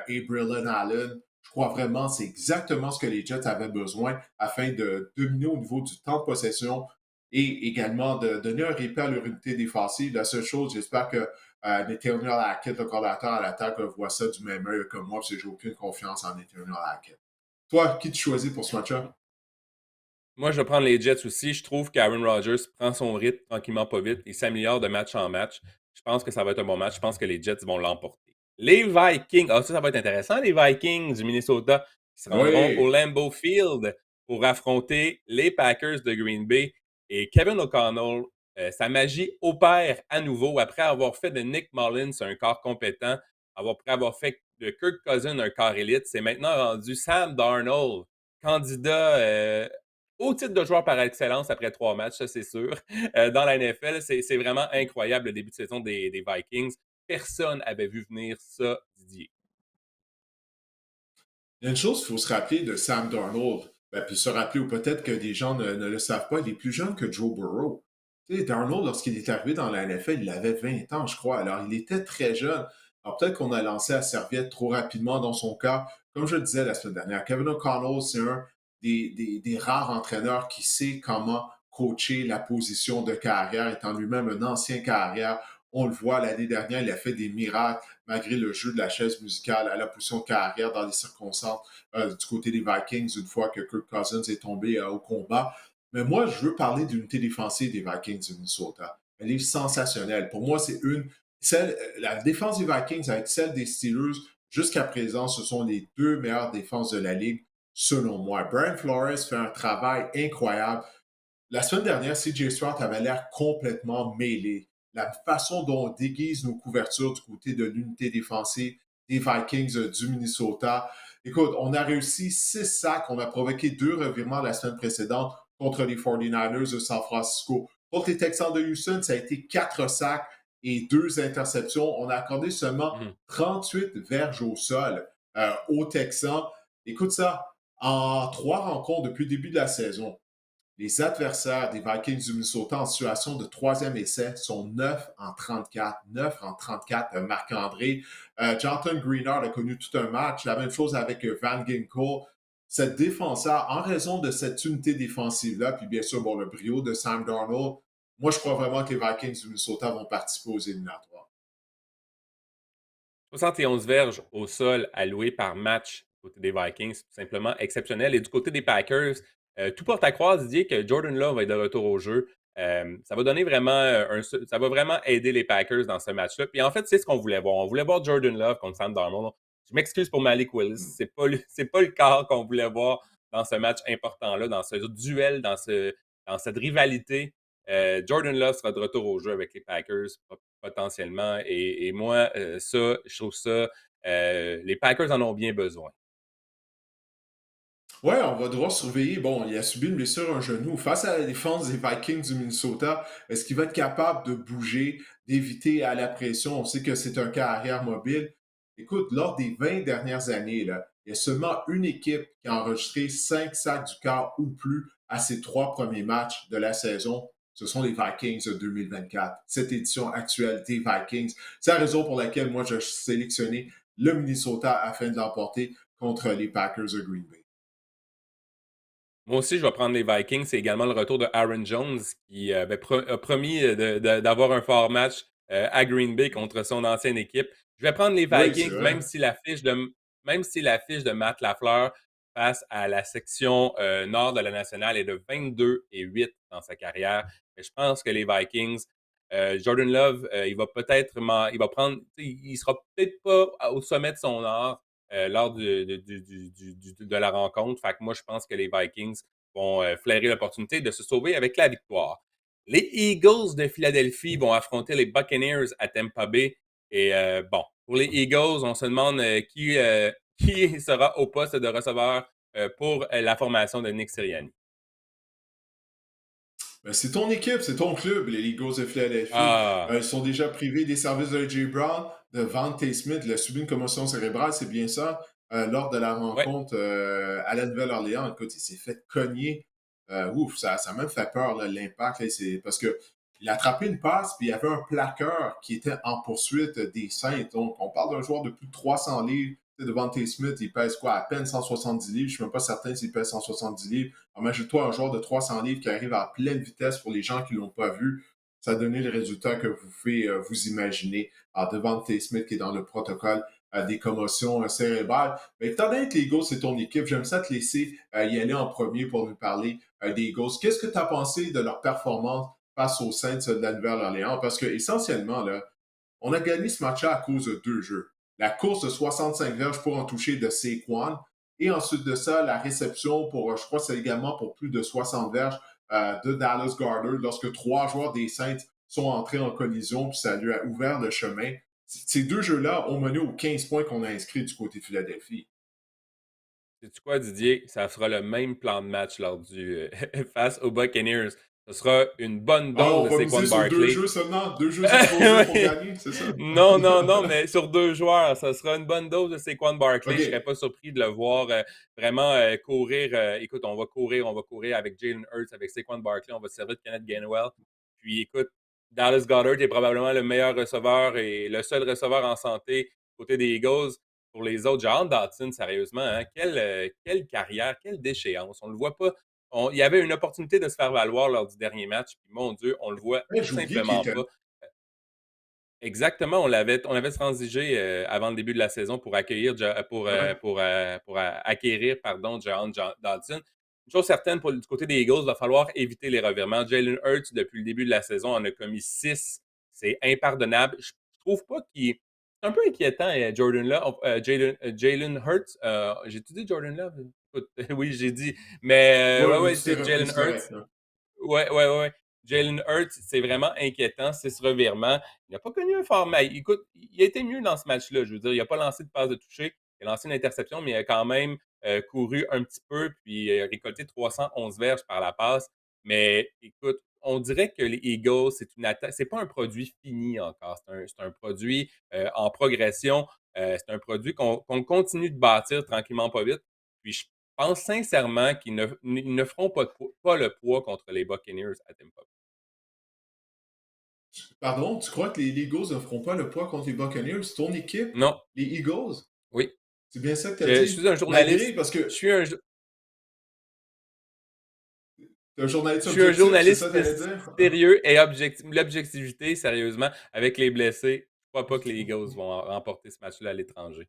et Braylon Allen. Je crois vraiment que c'est exactement ce que les Jets avaient besoin afin de dominer au niveau du temps de possession et également de donner un répit à leur unité défensive. La seule chose, j'espère que Nathaniel Hackett, le coordinateur à l'attaque, voit ça du même œil que moi parce que j'ai aucune confiance en Nathaniel Hackett. Toi, qui tu choisis pour ce match-up? Moi, je vais prendre les Jets aussi. Je trouve qu'Aaron Rodgers prend son rythme tranquillement, pas vite. Il s'améliore de match en match. Je pense que ça va être un bon match. Je pense que les Jets vont l'emporter. Les Vikings. Ah, ça va être intéressant. Les Vikings du Minnesota qui se rendront au Oui. Lambeau Field pour affronter les Packers de Green Bay. Et Kevin O'Connell, sa magie opère à nouveau après avoir fait de Nick Mullins un corps compétent, après avoir fait de Kirk Cousins un corps élite. C'est maintenant rendu Sam Darnold, candidat au titre de joueur par excellence après 3 matchs, ça c'est sûr. Dans la NFL, c'est vraiment incroyable le début de saison des Vikings. Personne n'avait vu venir ça, Didier. Il y a une chose qu'il faut se rappeler de Sam Darnold, ben, puis se rappeler, ou peut-être que des gens ne le savent pas, il est plus jeune que Joe Burrow. Tu sais, Darnold, lorsqu'il est arrivé dans la NFL, il avait 20 ans, je crois. Alors, il était très jeune. Alors, peut-être qu'on a lancé la serviette trop rapidement dans son cas. Comme je le disais la semaine dernière, Kevin O'Connell, c'est un des rares entraîneurs qui sait comment coacher la position de carrière, étant lui-même un ancien carrière. On le voit l'année dernière, il a fait des miracles malgré le jeu de la chaise musicale à la position de carrière dans les circonstances du côté des Vikings une fois que Kirk Cousins est tombé au combat. Mais moi, je veux parler de l'unité défensive des Vikings du Minnesota. Elle est sensationnelle. Pour moi, c'est la défense des Vikings avec celle des Steelers, jusqu'à présent, ce sont les deux meilleures défenses de la Ligue, selon moi. Brian Flores fait un travail incroyable. La semaine dernière, CJ Stroud avait l'air complètement mêlé. La façon dont on déguise nos couvertures du côté de l'unité défensive des Vikings du Minnesota. Écoute, on a réussi 6 sacs. On a provoqué 2 revirements la semaine précédente contre les 49ers de San Francisco. Contre les Texans de Houston, ça a été 4 sacs et 2 interceptions. On a accordé seulement Mhm. 38 verges au sol aux Texans. Écoute ça, en 3 rencontres depuis le début de la saison, les adversaires des Vikings du Minnesota en situation de troisième essai sont 9 en 34. 9 en 34, Marc-André. Jonathan Greenard a connu tout un match. La même chose avec Van Ginkel. Cette défense-là, en raison de cette unité défensive-là, puis bien sûr, bon, le brio de Sam Darnold, moi, je crois vraiment que les Vikings du Minnesota vont participer aux éliminatoires. 71 verges au sol alloués par match du côté des Vikings, c'est tout simplement exceptionnel. Et du côté des Packers, tout porte à croire, Didier, que Jordan Love va être de retour au jeu. Ça va donner vraiment ça va vraiment aider les Packers dans ce match-là. Puis en fait, c'est ce qu'on voulait voir. On voulait voir Jordan Love contre Sam Darnold. Je m'excuse pour Malik Willis. C'est pas le cas qu'on voulait voir dans ce match important-là, dans ce duel, dans cette rivalité. Jordan Love sera de retour au jeu avec les Packers potentiellement. Et moi, ça, je trouve ça, les Packers en ont bien besoin. Ouais, on va devoir surveiller. Bon, il a subi une blessure à un genou. Face à la défense des Vikings du Minnesota, est-ce qu'il va être capable de bouger, d'éviter à la pression? On sait que c'est un cas arrière mobile. Écoute, lors des 20 dernières années, là, il y a seulement une équipe qui a enregistré 5 sacs du quart ou plus à ses 3 premiers matchs de la saison. Ce sont les Vikings de 2024, cette édition actuelle des Vikings. C'est la raison pour laquelle moi, j'ai sélectionné le Minnesota afin de l'emporter contre les Packers de Green Bay. Moi aussi, je vais prendre les Vikings. C'est également le retour de Aaron Jones qui a promis d'avoir un fort match à Green Bay contre son ancienne équipe. Je vais prendre les Oui, c'est Vikings, vrai. même si la fiche de Matt Lafleur face à la section nord de la nationale est de 22-8 dans sa carrière. Mais je pense que les Vikings, Jordan Love, il va prendre, il sera peut-être pas au sommet de son art, lors de la rencontre. Fait que moi, je pense que les Vikings vont flairer l'opportunité de se sauver avec la victoire. Les Eagles de Philadelphie vont affronter les Buccaneers à Tampa Bay. Et bon, pour les Eagles, on se demande qui sera au poste de receveur pour la formation de Nick Sirianni. Ben, c'est ton équipe, c'est ton club, les Eagles de Philadelphie. Ah, Ils sont déjà privés des services de A.J. Brown, de Vante Smith. Il a subi une commotion cérébrale, c'est bien ça, lors de la ouais. rencontre à la Nouvelle-Orléans. Écoute, il s'est fait cogner. Ouf, ça a même fait peur, là, l'impact. Là, parce que il a attrapé une passe, puis il y avait un plaqueur qui était en poursuite des Saints. Donc, on parle d'un joueur de plus de 300 livres. Devante Smith, il pèse quoi? À peine 170 livres. Je ne suis même pas certain s'il pèse 170 livres. Imagine-toi un joueur de 300 livres qui arrive à pleine vitesse pour les gens qui ne l'ont pas vu. Ça a donné le résultat que vous pouvez vous imaginer. Alors, Devante Smith qui est dans le protocole des commotions cérébrales. Mais étant donné que les Eagles, c'est ton équipe, j'aime ça te laisser y aller en premier pour nous parler des Eagles. Qu'est-ce que tu as pensé de leur performance face aux Saints de la Nouvelle-Orléans? Parce que essentiellement, là, on a gagné ce match-là à cause de 2 jeux. La course de 65 verges pour en toucher de Saquon. Et ensuite de ça, la réception pour, je crois, c'est également pour plus de 60 verges de Dallas Goedert lorsque 3 joueurs des Saints sont entrés en collision, puis ça lui a ouvert le chemin. Ces 2 jeux-là ont mené aux 15 points qu'on a inscrits du côté de Philadelphie. sais-tu quoi, Didier? Ça sera le même plan de match lors du face aux Buccaneers. Ce sera une bonne Ah, dose on de va miser Saquon sur deux Barkley. jeux seulement, deux jeux explosifs pour Oui. gagner, c'est ça? Non, non, non, mais sur 2 joueurs, ça sera une bonne dose de Saquon Barkley. Je serais OK. pas surpris de le voir, vraiment, courir, écoute, on va courir avec Jalen Hurts, avec Saquon Barkley, on va se servir de Kenneth Gainwell. Puis écoute, Dallas Goedert est probablement le meilleur receveur et le seul receveur en santé côté des Eagles. Pour les autres, Jahan Dotson, sérieusement, hein, quelle carrière, quelle déchéance. On le voit pas. Il y avait une opportunité de se faire valoir lors du dernier match, puis mon Dieu, on le voit Ouais, tout j'ai oublié qu'il simplement était là. pas. Exactement, on avait transigé avant le début de la saison pour accueillir Ouais. pour acquérir pardon Dodson. Une chose certaine pour du côté des Eagles, il va falloir éviter les revirements. Jalen Hurts depuis le début de la saison en a commis 6, c'est impardonnable. Je trouve pas qu'il c'est un peu inquiétant Jalen Hurts. J'ai-tu dit Jordan Love? Écoute, oui j'ai dit, mais Ouais, ouais mais ouais tu t'es c'est repris, Jalen c'est correct, Hurts. là. Ouais, ouais, ouais. Jalen Hurts, c'est vraiment inquiétant, c'est ce revirement. Il n'a pas connu un format. Écoute, il a été mieux dans ce match-là. Je veux dire, il n'a pas lancé de passe de toucher. Il a lancé une interception, mais il a quand même couru un petit peu, puis il a récolté 311 verges par la passe. Mais écoute, on dirait que les Eagles, c'est une attaque. C'est pas un produit fini encore. C'est un produit en progression. C'est un produit qu'on continue de bâtir tranquillement, pas vite. Puis je pense sincèrement qu'ils ne feront pas le poids contre les Buccaneers à Tampa. Pardon, tu crois que les Eagles ne feront pas le poids contre les Buccaneers? Ton équipe, Non, les Eagles? oui. C'est bien ça que tu as Je dit? suis un Malgré, journaliste. parce Je que suis un, jo- tu es un journaliste je suis un objectif, c'est ça journaliste que tu allais dire? sérieux et objectif. L'objectivité, sérieusement, avec les blessés, je crois pas que les Eagles vont remporter ce match-là à l'étranger.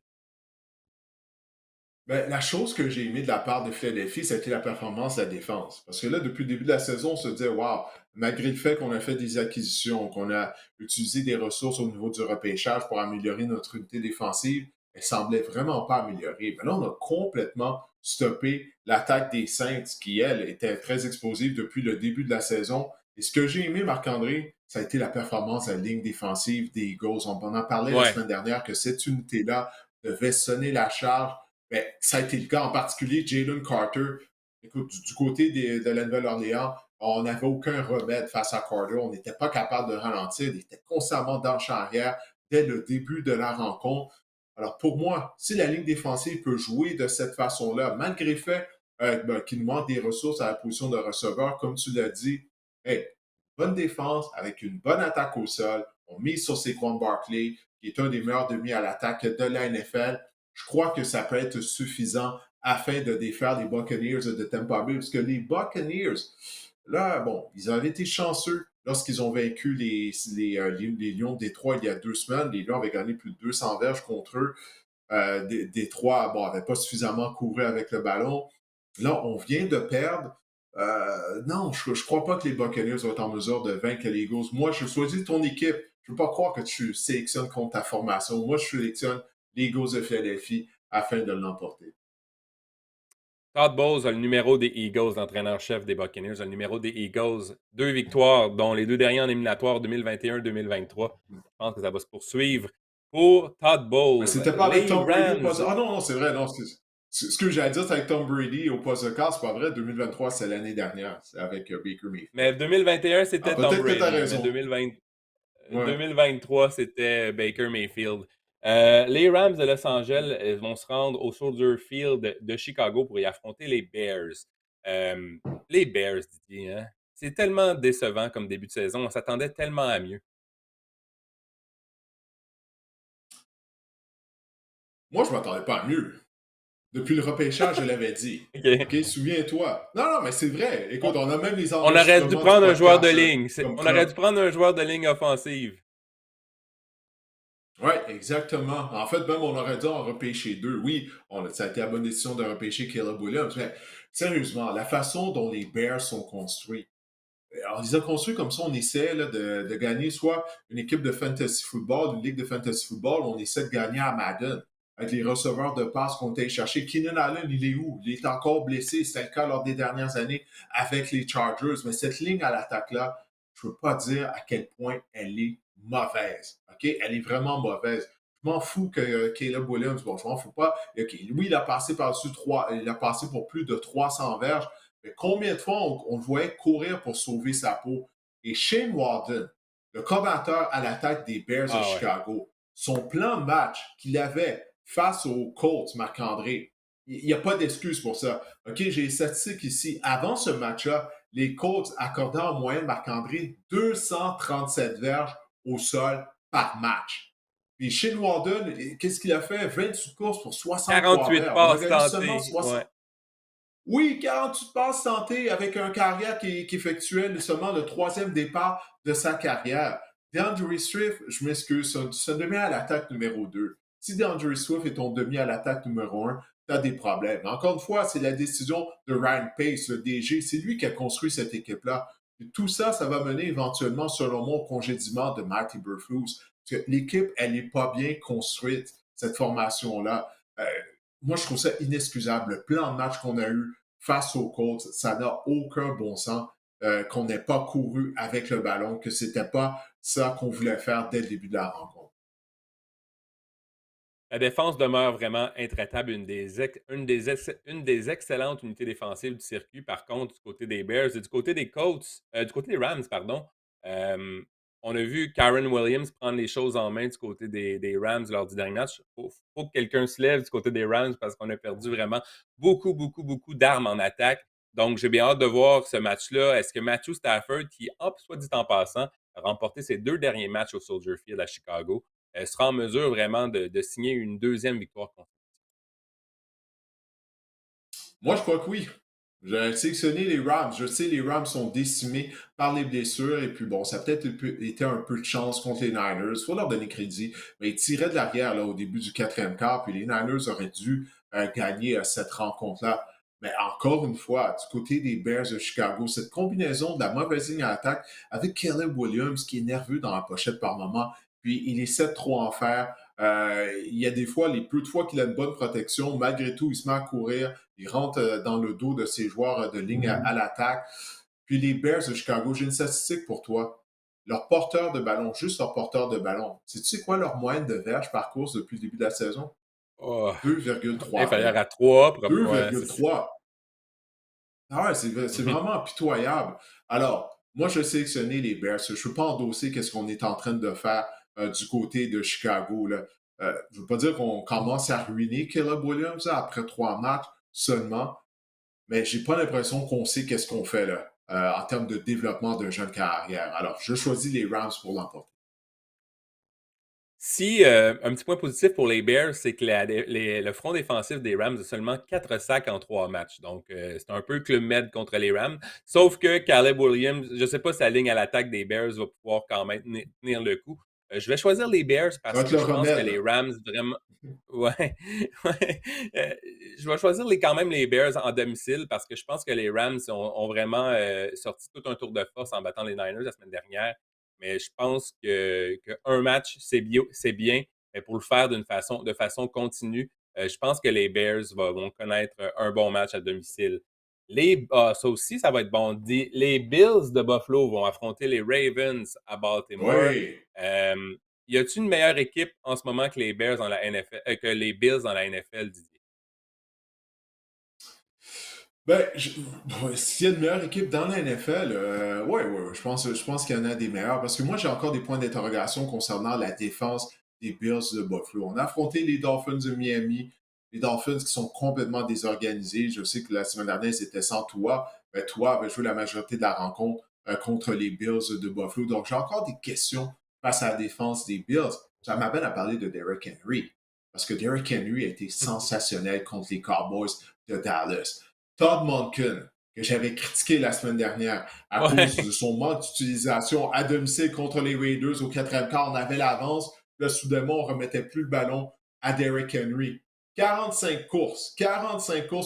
Ben, la chose que j'ai aimée de la part de Philadelphie, c'était la performance de la défense. Parce que là, depuis le début de la saison, on se disait, waouh, malgré le fait qu'on a fait des acquisitions, qu'on a utilisé des ressources au niveau du repêchage pour améliorer notre unité défensive, elle semblait vraiment pas améliorée. Mais là, on a complètement stoppé l'attaque des Saints, qui, elle, était très explosive depuis le début de la saison. Et ce que j'ai aimé, Marc-André, ça a été la performance de la ligne défensive des Eagles. On en parlait la Ouais, semaine dernière que cette unité-là devait sonner la charge. Ben, ça a été le cas en particulier Jalen Carter. Écoute, du côté de la Nouvelle-Orléans, on n'avait aucun remède face à Carter. On n'était pas capable de ralentir. Il était constamment dans le champ arrière dès le début de la rencontre. Alors pour moi, si la ligne défensive peut jouer de cette façon-là, malgré le fait qu'il nous manque des ressources à la position de receveur, comme tu l'as dit, hey, bonne défense avec une bonne attaque au sol. On mise sur Saquon Barkley, qui est un des meilleurs demi à l'attaque de la NFL. Je crois que ça peut être suffisant afin de défaire les Buccaneers de Tampa Bay, parce que les Buccaneers, là, bon, ils avaient été chanceux lorsqu'ils ont vaincu les Lions de Détroit il y a 2 semaines. Les Lions avaient gagné plus de 200 verges contre eux. Détroit, bon, n'avait pas suffisamment couru avec le ballon. Là, on vient de perdre. Non, je ne crois pas que les Buccaneers vont être en mesure de vaincre les Eagles. Moi, je choisis ton équipe. Je ne veux pas croire que tu sélectionnes contre ta formation. Moi, je sélectionne les Eagles de Philadelphie afin de l'emporter. Todd Bowles a le numéro des Eagles, l'entraîneur-chef des Buccaneers, a le numéro des Eagles. 2 victoires, dont les 2 derniers en éliminatoire 2021-2023. Je pense que ça va se poursuivre pour Todd Mais Bowles. c'était pas avec Les Tom Brady au poste. Rams. Ah non, non, c'est vrai. Non, ce que j'allais dire, c'est avec Tom Brady au poste de quart. C'est pas vrai. 2023, c'est l'année dernière. C'est avec Baker Mayfield. Mais 2021, Ah, c'était Tom peut-être que tu as Brady. Mais raison. 2020, Ouais. 2023, c'était Baker Mayfield. Les Rams de Los Angeles vont se rendre au Soldier Field de Chicago pour y affronter les Bears. Euh, les Bears, Didier, hein? C'est tellement décevant comme début de saison. On s'attendait tellement à mieux. Moi, je m'attendais pas à mieux. Depuis le repêchage, je l'avais dit. OK. OK, souviens-toi. Non, non, mais c'est vrai. Écoute, On, on a même les on aurait dû enregistrements du prendre un joueur de podcast ligne. comme On aurait preuve. dû prendre un joueur de ligne offensive. Oui, exactement. En fait, même on aurait dû en repêcher deux. Oui, ça a été la bonne décision de repêcher Caleb Williams. Mais sérieusement, la façon dont les Bears sont construits, alors, ils ont construit comme ça, on essaie là, de gagner soit une équipe de fantasy football, une ligue de fantasy football, on essaie de gagner à Madden avec les receveurs de passe qu'on a chercher. Keenan Allen, il est où? Il est encore blessé. C'était le cas lors des dernières années avec les Chargers. Mais cette ligne à l'attaque-là, je ne veux pas dire à quel point elle est mauvaise. OK? Elle est vraiment mauvaise. Je m'en fous que Caleb Williams, bon, je m'en fous pas. Okay, lui, il a passé par-dessus 3, il a passé pour plus de 300 verges. Mais combien de fois on le voyait courir pour sauver sa peau? Et Shane Walden, le combatteur à la tête des Bears de Ah ouais. Chicago, son plan de match qu'il avait face aux Colts, Marc-André, il n'y a pas d'excuse pour ça. OK, j'ai les statistiques ici. Avant ce match-là, les Colts accordaient en moyenne, Marc-André, 237 verges au sol par match. Puis Shane Walden, qu'est-ce qu'il a fait? 28 courses pour 63 48 verges. On a passes gagné seulement tentées. 60. Ouais. Oui, 48 passes tentées avec un carrière qui effectuait seulement le troisième départ de sa carrière. DeAndre Swift, je m'excuse, c'est un demi à l'attaque numéro 2. Si DeAndre Swift est ton demi à l'attaque numéro 1, tu as des problèmes. Encore une fois, c'est la décision de Ryan Pace, le DG. C'est lui qui a construit cette équipe-là. Tout ça, ça va mener éventuellement, selon moi, au congédiement de Marty Burflus. Parce que l'équipe, elle n'est pas bien construite, cette formation-là. Moi, je trouve ça inexcusable. Le plan de match qu'on a eu face aux Colts, ça n'a aucun bon sens qu'on n'ait pas couru avec le ballon, que c'était pas ça qu'on voulait faire dès le début de la rencontre. La défense demeure vraiment intraitable, une des excellentes unités défensives du circuit. Par contre, du côté des Bears et du côté des Colts, du côté des Rams, pardon, euh, on a vu Karen Williams prendre les choses en main du côté des Rams lors du dernier match. Faut que quelqu'un se lève du côté des Rams parce qu'on a perdu vraiment beaucoup, beaucoup, beaucoup d'armes en attaque. Donc, j'ai bien hâte de voir ce match-là. Est-ce que Matthew Stafford, qui, soit dit en passant, a remporté ses 2 derniers matchs au Soldier Field à Chicago, sera en mesure vraiment de signer une deuxième victoire contre. Moi, je crois que oui. J'ai sélectionné les Rams. Je sais les Rams sont décimés par les blessures. Et puis bon, ça a peut-être été un peu de chance contre les Niners. Il faut leur donner crédit. Mais ils tiraient de l'arrière là, au début du quatrième quart. Puis les Niners auraient dû gagner cette rencontre-là. Mais encore une fois, du côté des Bears de Chicago, cette combinaison de la mauvaise ligne à attaque avec Caleb Williams qui est nerveux dans la pochette par moment, puis il essaie de trop en faire. Il y a des fois, les peu de fois qu'il a une bonne protection, malgré tout, il se met à courir, il rentre dans le dos de ses joueurs de ligne à l'attaque. Puis les Bears de Chicago, j'ai une statistique pour toi. Leur porteur de ballon, juste leur porteur de ballon, sais-tu quoi leur moyenne de verges par course depuis le début de la saison? Oh, 2,3 inférieur verges. à 3. Ouais, c'est ça. 2,3. Ah ouais, c'est Mhm. vraiment pitoyable. Alors, moi, je vais sélectionner les Bears. Je ne veux pas endosser qu'est-ce qu'on est en train de faire du côté de Chicago. Là. Je ne veux pas dire qu'on commence à ruiner Caleb Williams là, après 3 matchs seulement, mais j'ai pas l'impression qu'on sait qu'est-ce qu'on fait là en termes de développement d'un jeune carrière. Alors, je choisis les Rams pour l'emporter. Si, un petit point positif pour les Bears, c'est que le front défensif des Rams a seulement 4 sacs en 3 matchs. Donc, c'est un peu Club Med contre les Rams. Sauf que Caleb Williams, je ne sais pas si la ligne à l'attaque des Bears va pouvoir quand même tenir le coup. Je vais choisir les Bears Ça va parce être que le je pense que remède. les Là. Rams vraiment. Ouais, ouais. Je vais choisir quand même les Bears en domicile parce que je pense que les Rams ont vraiment sorti tout un tour de force en battant les Niners la semaine dernière. Mais je pense que un match, c'est bien, mais pour le faire de façon continue, je pense que les Bears vont connaître un bon match à domicile. Ça aussi, ça va être bon. Les Bills de Buffalo vont affronter les Ravens à Baltimore. Oui. Euh, y a-t-il une meilleure équipe en ce moment que les Bears dans la NFL, que les Bills dans la NFL, Didier? Ben, s'il y a une meilleure équipe dans la NFL, ouais, je pense qu'il y en a des meilleures. Parce que moi, j'ai encore des points d'interrogation concernant la défense des Bills de Buffalo. On a affronté les Dolphins de Miami, les Dolphins qui sont complètement désorganisés. Je sais que la semaine dernière, c'était sans Tua. Mais Tua avait joué la majorité de la rencontre contre les Bills de Buffalo. Donc, j'ai encore des questions face à la défense des Bills. Ça m'amène à parler de Derrick Henry. Parce que Derrick Henry a été sensationnel contre les Cowboys de Dallas. Todd Monken, que j'avais critiqué la semaine dernière à cause de Ouais. son manque d'utilisation à domicile contre les Raiders au quatrième quart, on avait l'avance. Là, soudainement, on ne remettait plus le ballon à Derrick Henry. 45 courses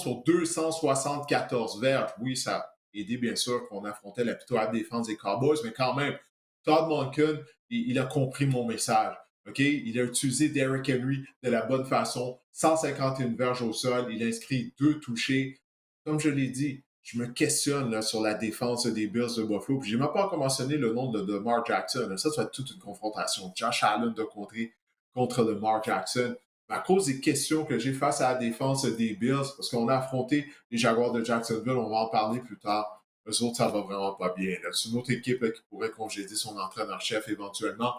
pour 274 verges. Oui, ça a aidé, bien sûr, qu'on affrontait la pitoyable défense des Cowboys, mais quand même, Todd Monken, il a compris mon message. OK? Il a utilisé Derrick Henry de la bonne façon. 151 verges au sol. Il a inscrit 2 touchés. Comme je l'ai dit, je me questionne là, sur la défense des Bills de Buffalo. Puis, je n'ai même pas encore mentionné le nom de Lamar Jackson. Ça va être toute une confrontation. Josh Allen de contre le Lamar Jackson. Mais à cause des questions que j'ai face à la défense des Bills, parce qu'on a affronté les Jaguars de Jacksonville, on va en parler plus tard. Eux autres, ça va vraiment pas bien. C'est une autre équipe là, qui pourrait congédier son entraîneur-chef éventuellement.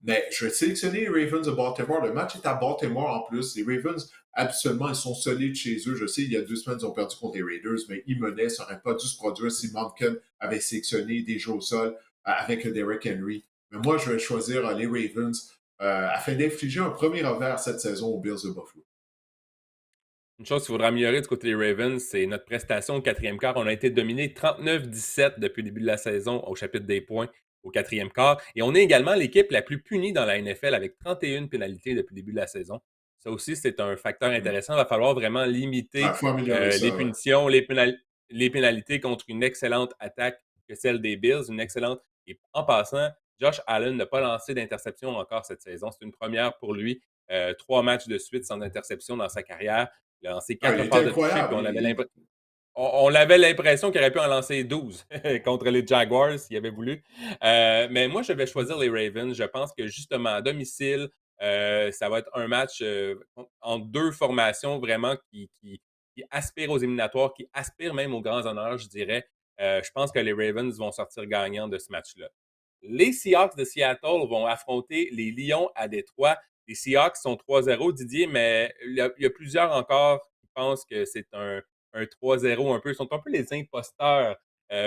Mais je vais sélectionner les Ravens de Baltimore. Le match est à Baltimore en plus. Les Ravens, habituellement, ils sont solides chez eux. Je sais, il y a 2 semaines, ils ont perdu contre les Raiders, mais ils menaient. Ça n'aurait pas dû se produire si Monken avait sélectionné des jeux au sol avec Derrick Henry. Mais moi, je vais choisir les Ravens afin d'infliger un premier revers cette saison aux Bills de Buffalo. Une chose qu'il faudra améliorer du côté des Ravens, c'est notre prestation au quatrième quart. On a été dominé 39-17 depuis le début de la saison au chapitre des points au quatrième quart. Et on est également l'équipe la plus punie dans la NFL avec 31 pénalités depuis le début de la saison. Ça aussi, c'est un facteur intéressant. Il va falloir vraiment Il limiter faut améliorer les ça, ouais. punitions, les pénalités contre une excellente attaque que celle des Bills. Une excellente. Et en passant, Josh Allen n'a pas lancé d'interception encore cette saison. C'est une première pour lui. 3 matchs de suite sans interception dans sa carrière. Il a lancé Ah, il 4 était passes de toucher, puis incroyable. on avait l'impression qu'il aurait pu en lancer 12 contre les Jaguars s'il avait voulu. Mais moi, je vais choisir les Ravens. Je pense que justement, à domicile, ça va être un match en deux formations vraiment qui aspirent aux éliminatoires, qui aspirent même aux grands honneurs, je dirais. Je pense que les Ravens vont sortir gagnants de ce match-là. Les Seahawks de Seattle vont affronter les Lions à Détroit. Les Seahawks sont 3-0, Didier, mais il y a plusieurs encore qui pensent que c'est un 3-0 un peu. Ils sont un peu les imposteurs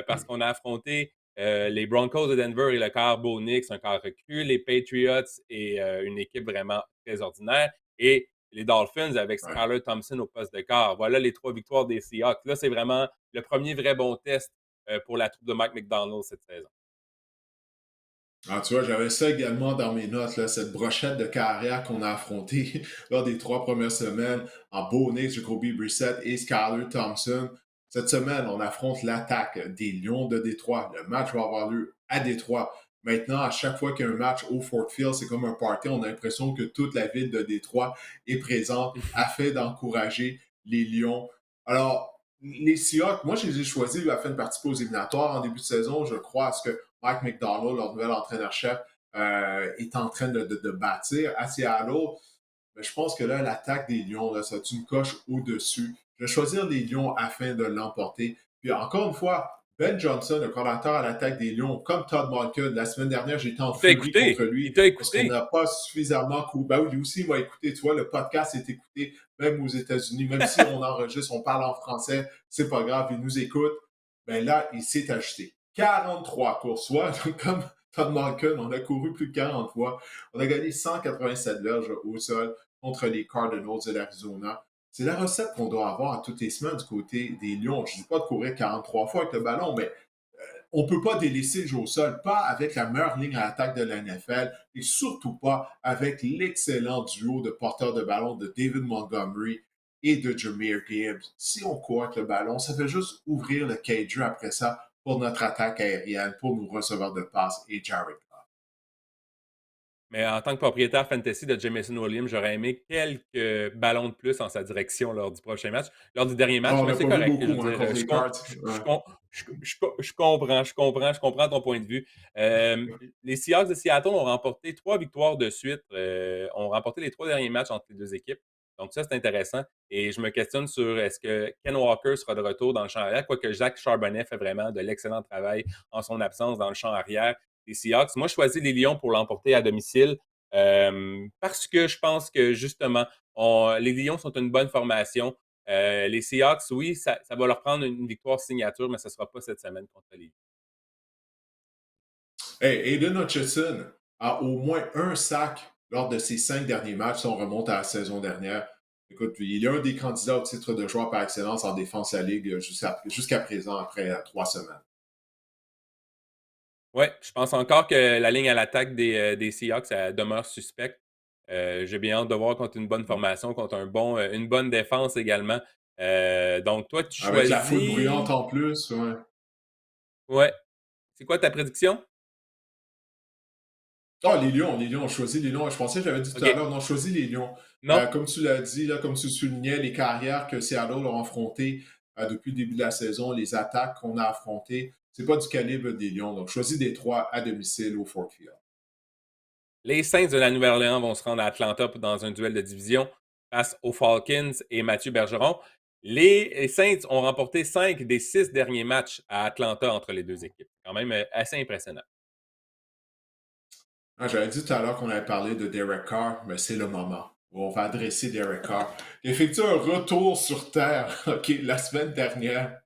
parce qu'on a affronté les Broncos de Denver et le quart Bo Nix, un quart recru, les Patriots et une équipe vraiment très ordinaire, et les Dolphins avec Ouais. Skylar Thompson au poste de quart. Voilà les 3 victoires des Seahawks. Là, c'est vraiment le premier vrai bon test pour la troupe de Mike McDonald cette saison. Ah, tu vois, j'avais ça également dans mes notes, là, cette brochette de carrière qu'on a affrontée lors des 3 premières semaines en Bo Nix, Jacoby Brissett et Skyler Thompson. Cette semaine, on affronte l'attaque des Lions de Détroit. Le match va avoir lieu à Détroit. Maintenant, à chaque fois qu'il y a un match au Ford Field, c'est comme un party. On a l'impression que toute la ville de Détroit est présente afin d'encourager les Lions. Alors, les Seahawks, moi, je les ai choisis afin de participer aux éliminatoires en début de saison. Je crois à ce que Mike McDonald, leur nouvel entraîneur-chef, est en train de bâtir à Seattle. Mais je pense que là, l'attaque des Lions, là, ça a une coche au-dessus. Je vais choisir les Lions afin de l'emporter. Puis encore une fois, Ben Johnson, le coordinateur à l'attaque des Lions, comme Todd Monken, la semaine dernière, j'étais en Il t'a furie contre écouté. Il lui t'a parce qu'on écouté. n'a pas suffisamment couru. Ben oui, lui aussi, il m'a écouté. Tu vois, le podcast est écouté, même aux États-Unis. Même si on enregistre, on parle en français, c'est pas grave, il nous écoute. Ben là, il s'est ajusté. 43 courses, soit comme Todd Monken, on a couru plus de 40 fois. On a gagné 187 verges au sol contre les Cardinals de l'Arizona. C'est la recette qu'on doit avoir à toutes les semaines du côté des Lions. Je ne dis pas de courir 43 fois avec le ballon, mais on ne peut pas délaisser le jeu au sol, pas avec la meilleure ligne à l'attaque de la NFL et surtout pas avec l'excellent duo de porteurs de ballon de David Montgomery et de Jameer Gibbs. Si on court avec le ballon, ça fait juste ouvrir le cage après ça pour notre attaque aérienne, pour nos receveurs de passe et Jared Goff. Mais en tant que propriétaire fantasy de Jameson Williams, j'aurais aimé quelques ballons de plus en sa direction lors du prochain match, lors du dernier Ah, match, on mais n'a c'est pas vu correct. Je veux beaucoup hein, dire, contre les Cards. Ouais. je comprends ton point de vue. Les Seahawks de Seattle ont remporté 3 victoires de suite, ont remporté les 3 derniers matchs entre les deux équipes. Donc ça, c'est intéressant. Et je me questionne sur est-ce que Ken Walker sera de retour dans le champ arrière, quoique Jacques Charbonnet fait vraiment de l'excellent travail en son absence dans le champ arrière des Seahawks. Moi, je choisis les Lions pour l'emporter à domicile parce que je pense que justement, les Lions sont une bonne formation. Les Seahawks, oui, ça va leur prendre une victoire signature, mais ce ne sera pas cette semaine contre les Lions. Hey, Aiden Hutchinson a au moins un sac lors de ses 5 derniers matchs si on remonte à la saison dernière. Écoute, il est un des candidats au titre de joueur par excellence en défense à la Ligue jusqu'à présent, après 3 semaines. Oui, je pense encore que la ligne à l'attaque des Seahawks elle demeure suspecte. J'ai bien hâte de voir contre une bonne formation, contre une bonne défense également. Donc, toi, tu Avec la foule choisis. bruyante en plus, ouais. Ouais. C'est quoi ta prédiction? Ah, les Lions, on choisit les Lions. Je pensais que j'avais dit tout à OK. l'heure, non, on choisit les Lions. Non? Comme tu l'as dit, là, comme tu le soulignais, les carrières que Seattle a affrontées depuis le début de la saison, les attaques qu'on a affrontées, c'est pas du calibre des Lions. Donc, choisis des trois à domicile au Fort Field. Les Saints de la Nouvelle-Orléans vont se rendre à Atlanta dans un duel de division face aux Falcons et Mathieu Bergeron. Les Saints ont remporté 5 des 6 derniers matchs à Atlanta entre les deux équipes. Quand même assez impressionnant. Ah, j'avais dit tout à l'heure qu'on avait parlé de Derek Carr, mais c'est le moment où on va adresser Derek Carr. Il effectue un retour sur Terre la semaine dernière.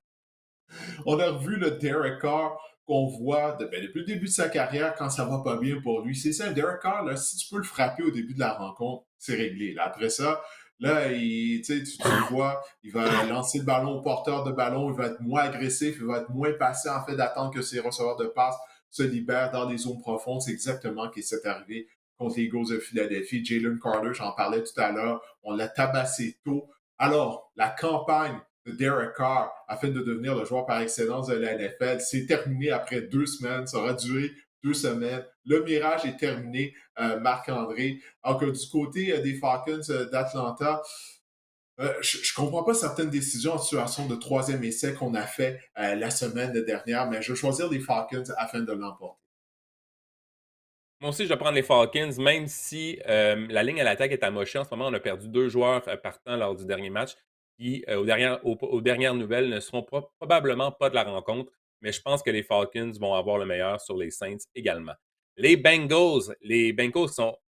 On a revu le Derek Carr qu'on voit depuis le début de sa carrière quand ça va pas bien pour lui. C'est ça, Derek Carr, là, si tu peux le frapper au début de la rencontre, c'est réglé. Là, après ça, là, tu le vois, il va lancer le ballon au porteur de ballon, il va être moins agressif, il va être moins patient en fait d'attendre que ses receveurs de passe se libèrent dans des zones profondes. C'est exactement ce qui s'est arrivé contre les Eagles de Philadelphie. Jalen Carter, j'en parlais tout à l'heure, on l'a tabassé tôt. Alors, la campagne de Derek Carr afin de devenir le joueur par excellence de la NFL. C'est terminé après 2 semaines. Ça aura duré 2 semaines. Le mirage est terminé, Marc-André. Alors que du côté des Falcons d'Atlanta, je ne comprends pas certaines décisions en situation de troisième essai qu'on a fait la semaine dernière, mais je vais choisir les Falcons afin de l'emporter. Moi aussi, je vais prendre les Falcons, même si la ligne à l'attaque est amochée. En ce moment, on a perdu 2 joueurs partants lors du dernier match qui, aux dernières nouvelles, ne seront probablement pas de la rencontre, mais je pense que les Falcons vont avoir le meilleur sur les Saints également. Les Bengals sont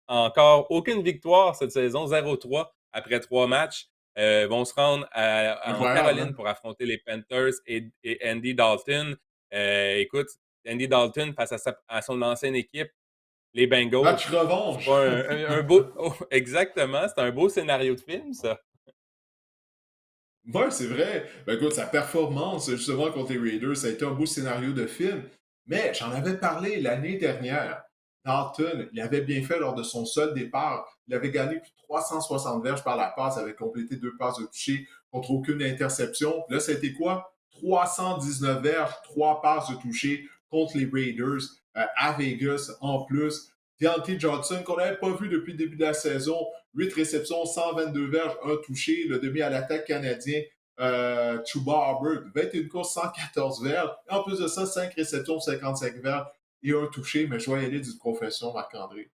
encore aucune victoire cette saison, 0-3 après 3 matchs. Vont se rendre en Incroyable, Caroline hein? pour affronter les Panthers et Andy Dalton. Écoute, Andy Dalton face à son ancienne équipe, les Bengals, Match c'est revanche. pas un beau. Oh, exactement, c'est un beau scénario de film, ça. Ouais, c'est vrai. Ben écoute, sa performance, justement, contre les Raiders, ça a été un beau scénario de film. Mais j'en avais parlé l'année dernière. Dalton, il avait bien fait lors de son seul départ. Il avait gagné plus de 360 verges par la passe, avait complété 2 passes de toucher contre aucune interception. Là, ça a été quoi? 319 verges, 3 passes de toucher contre les Raiders à Vegas en plus. Deontay Johnson, qu'on n'avait pas vu depuis le début de la saison, 8 réceptions, 122 verges, un touché. Le demi à l'attaque canadien, Chuba Hubbard, 21 courses, 114 verges. Et en plus de ça, 5 réceptions, 55 verges et un touché. Mais je vais y aller d'une confession, Marc-André.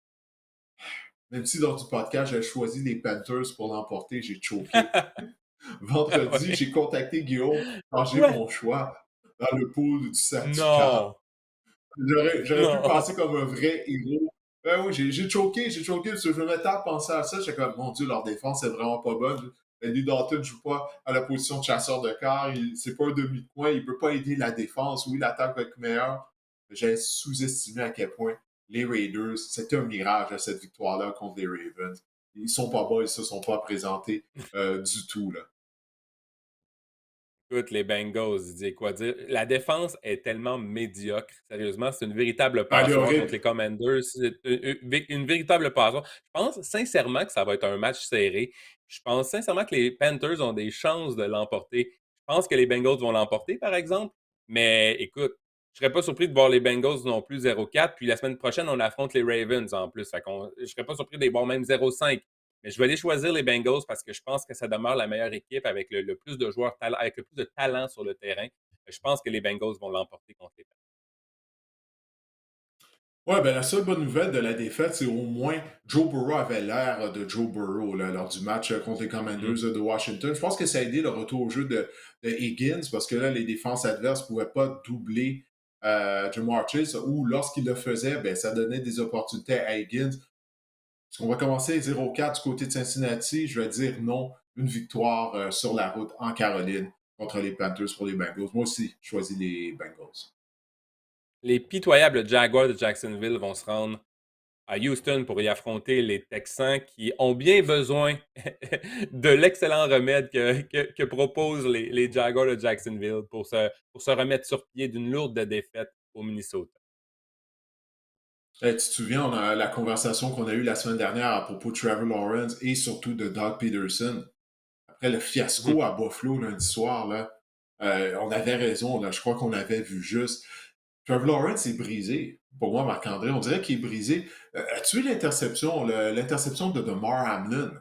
Même si dans du podcast, j'ai choisi les Panthers pour l'emporter, j'ai choqué. Vendredi, Ouais. j'ai contacté Guillaume quand j'ai Ouais. mon choix dans le pool du sac du Non. car. J'aurais pu Non. passer comme un vrai héros. Ben oui, j'ai choqué parce que je me mettais à penser à ça. J'étais comme, mon Dieu, leur défense est vraiment pas bonne. Andy Dalton ne joue pas à la position de chasseur de quart. C'est pas un demi de coin. Il peut pas aider la défense. Oui, l'attaque va être meilleure. J'ai sous-estimé à quel point les Raiders, c'était un mirage à cette victoire-là contre les Ravens. Ils sont pas bons, ils se sont pas présentés du tout, là. Écoute, les Bengals, il dit quoi dire? La défense est tellement médiocre. Sérieusement, c'est une véritable Elle est passoire contre horrible. les Commanders. C'est une véritable passoire. Je pense sincèrement que ça va être un match serré. Je pense sincèrement que les Panthers ont des chances de l'emporter. Je pense que les Bengals vont l'emporter, par exemple. Mais écoute, je serais pas surpris de voir les Bengals non plus 0-4. Puis la semaine prochaine, on affronte les Ravens en plus. Je serais pas surpris de les voir même 0-5. Mais je vais aller choisir les Bengals parce que je pense que ça demeure la meilleure équipe avec le plus de joueurs, avec le plus de talent sur le terrain. Je pense que les Bengals vont l'emporter contre les Panthers. Ouais, ben la seule bonne nouvelle de la défaite, c'est au moins Joe Burrow avait l'air de Joe Burrow là, lors du match contre les Mhm. Commanders de Washington. Je pense que ça a aidé le retour au jeu de Higgins parce que là, les défenses adverses ne pouvaient pas doubler Jamar Chase ou lorsqu'ils le faisaient, ben, ça donnait des opportunités à Higgins. Est-ce qu'on va commencer 0-4 du côté de Cincinnati? Je vais dire non. Une victoire sur la route en Caroline contre les Panthers pour les Bengals. Moi aussi, je choisis les Bengals. Les pitoyables Jaguars de Jacksonville vont se rendre à Houston pour y affronter les Texans qui ont bien besoin de l'excellent remède que proposent les Jaguars de Jacksonville pour se remettre sur pied d'une lourde défaite au Minnesota. Tu te souviens, on a la conversation qu'on a eue la semaine dernière à propos de Trevor Lawrence et surtout de Doug Peterson. Après le Mhm. fiasco à Buffalo lundi soir, là, on avait raison. Là, je crois qu'on avait vu juste. Trevor Lawrence est brisé. Pour moi, Marc-André, on dirait qu'il est brisé. As-tu vu l'interception de DeMar Hamlin?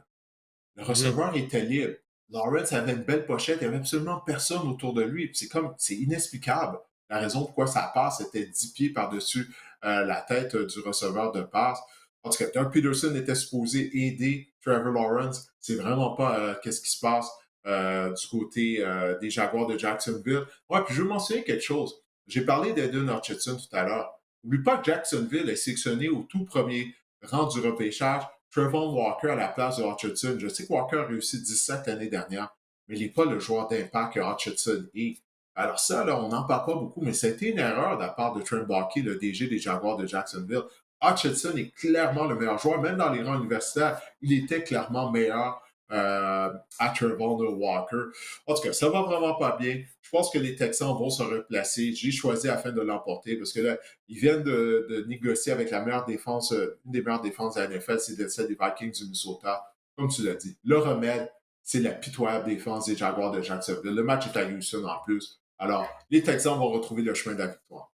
Le Mhm. receveur était libre. Lawrence avait une belle pochette. Il n'y avait absolument personne autour de lui. C'est inexplicable. La raison pourquoi ça passe était 10 pieds par-dessus la tête du receveur de passe. En tout cas, Doug Peterson était supposé aider Trevor Lawrence. C'est vraiment pas qu'est-ce qui se passe du côté des Jaguars de Jacksonville. Ouais, puis je veux mentionner quelque chose. J'ai parlé d'Eden Hutchinson tout à l'heure. N'oublie pas que Jacksonville est sélectionné au tout premier rang du repêchage Trevor Walker à la place de Hutchinson. Je sais que Walker a réussi 17 l'année dernière, mais il n'est pas le joueur d'impact que Hutchinson est. Alors ça, là, on n'en parle pas beaucoup, mais c'était une erreur de la part de Trent Baalke, le DG des Jaguars de Jacksonville. Hutchinson est clairement le meilleur joueur, même dans les rangs universitaires, il était clairement meilleur à Trevor Walker. En tout cas, ça va vraiment pas bien. Je pense que les Texans vont se replacer. J'ai choisi afin de l'emporter parce que là, ils viennent de négocier avec la meilleure défense, une des meilleures défenses de la NFL, c'est celle des Vikings du Minnesota. Comme tu l'as dit, le remède, c'est la pitoyable défense des Jaguars de Jacksonville. Le match est à Houston en plus. Alors, les Texans vont retrouver le chemin de la victoire.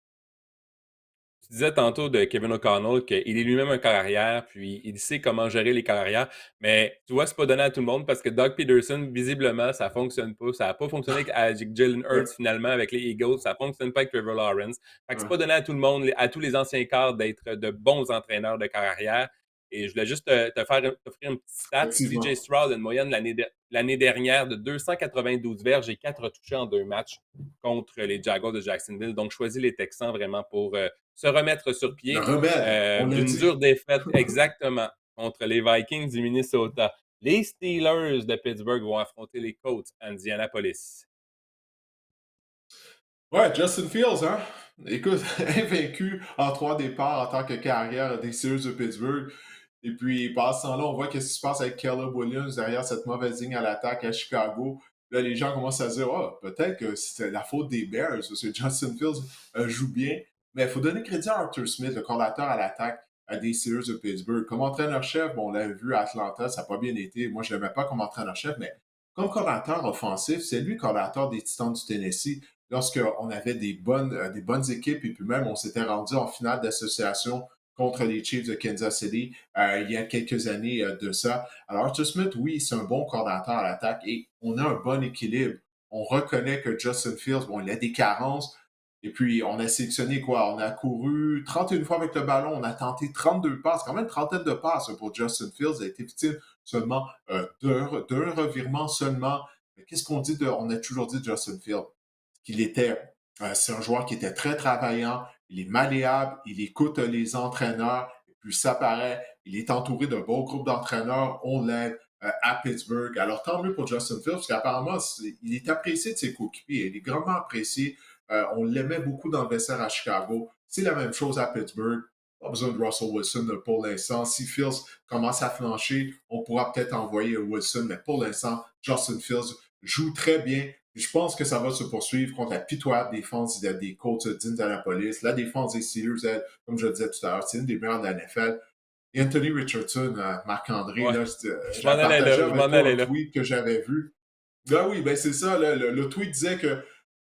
Tu disais tantôt de Kevin O'Connell qu'il est lui-même un carrière, puis il sait comment gérer les carrières, mais tu vois, c'est pas donné à tout le monde parce que Doug Peterson, visiblement, ça fonctionne pas. Ça a pas fonctionné avec Jalen Ouais, Hurts finalement avec les Eagles, ça fonctionne pas avec Trevor Lawrence. Fait que c'est ouais, pas donné à tout le monde, à tous les anciens cadres d'être de bons entraîneurs de carrière. Et je voulais juste t'offrir une petite stat. CJ effectivement. Stroud a une moyenne l'année dernière de 292 verges et 4 touchés en 2 matchs contre les Jaguars de Jacksonville. Donc, choisis les Texans vraiment pour se remettre sur Le pied remède, on l'a d'une dit. dure défaite exactement contre les Vikings du Minnesota. Les Steelers de Pittsburgh vont affronter les Colts à Indianapolis. Ouais, Justin Fields, hein? Écoute, invaincu en 3 départs en tant que carrière des Steelers de Pittsburgh. Et puis, passant là, on voit qu'est-ce qui se passe avec Caleb Williams derrière cette mauvaise ligne à l'attaque à Chicago. Là, les gens commencent à se dire, oh, peut-être que c'était la faute des Bears, parce que Justin Fields joue bien. Mais il faut donner crédit à Arthur Smith, le coordinateur à l'attaque des Steelers de Pittsburgh. Comme entraîneur-chef, bon, on l'a vu à Atlanta, ça n'a pas bien été. Moi, je ne l'aimais pas comme entraîneur-chef, mais comme coordinateur offensif, c'est lui le coordinateur des Titans du Tennessee lorsqu'on avait des bonnes équipes et puis même on s'était rendu en finale d'association contre les Chiefs de Kansas City il y a quelques années de ça. Alors, Arthur Smith, oui, c'est un bon coordinateur à l'attaque et on a un bon équilibre. On reconnaît que Justin Fields, bon, il a des carences. Et puis, on a sélectionné quoi? On a couru 31 fois avec le ballon, on a tenté 32 passes, quand même une trentaine de passes pour Justin Fields. Il a été victime seulement d'un revirement seulement. Mais qu'est-ce qu'on dit de, on a toujours dit de Justin Fields? Qu'il était, c'est un joueur qui était très travaillant, il est malléable, il écoute les entraîneurs, et puis ça paraît, il est entouré d'un bon groupe d'entraîneurs, on l'aide à Pittsburgh. Alors tant mieux pour Justin Fields, parce qu'apparemment, il est apprécié de ses coéquipiers, il est grandement apprécié. On l'aimait beaucoup dans le vestiaire à Chicago. C'est la même chose à Pittsburgh. Pas besoin de Russell Wilson pour l'instant. Si Fields commence à flancher, on pourra peut-être envoyer Wilson, mais pour l'instant, Justin Fields joue très bien. Je pense que ça va se poursuivre contre la pitoyable défense des Colts d'Indianapolis. La défense des Steelers, elle, comme je le disais tout à l'heure, c'est une des meilleures de la NFL. Et Anthony Richardson, Marc-André, Ouais, là, je m'en j'avais allais partagé là, je m'en avec toi allais un là. tweet que j'avais vu. Ben oui, ben c'est ça. Là, le tweet disait que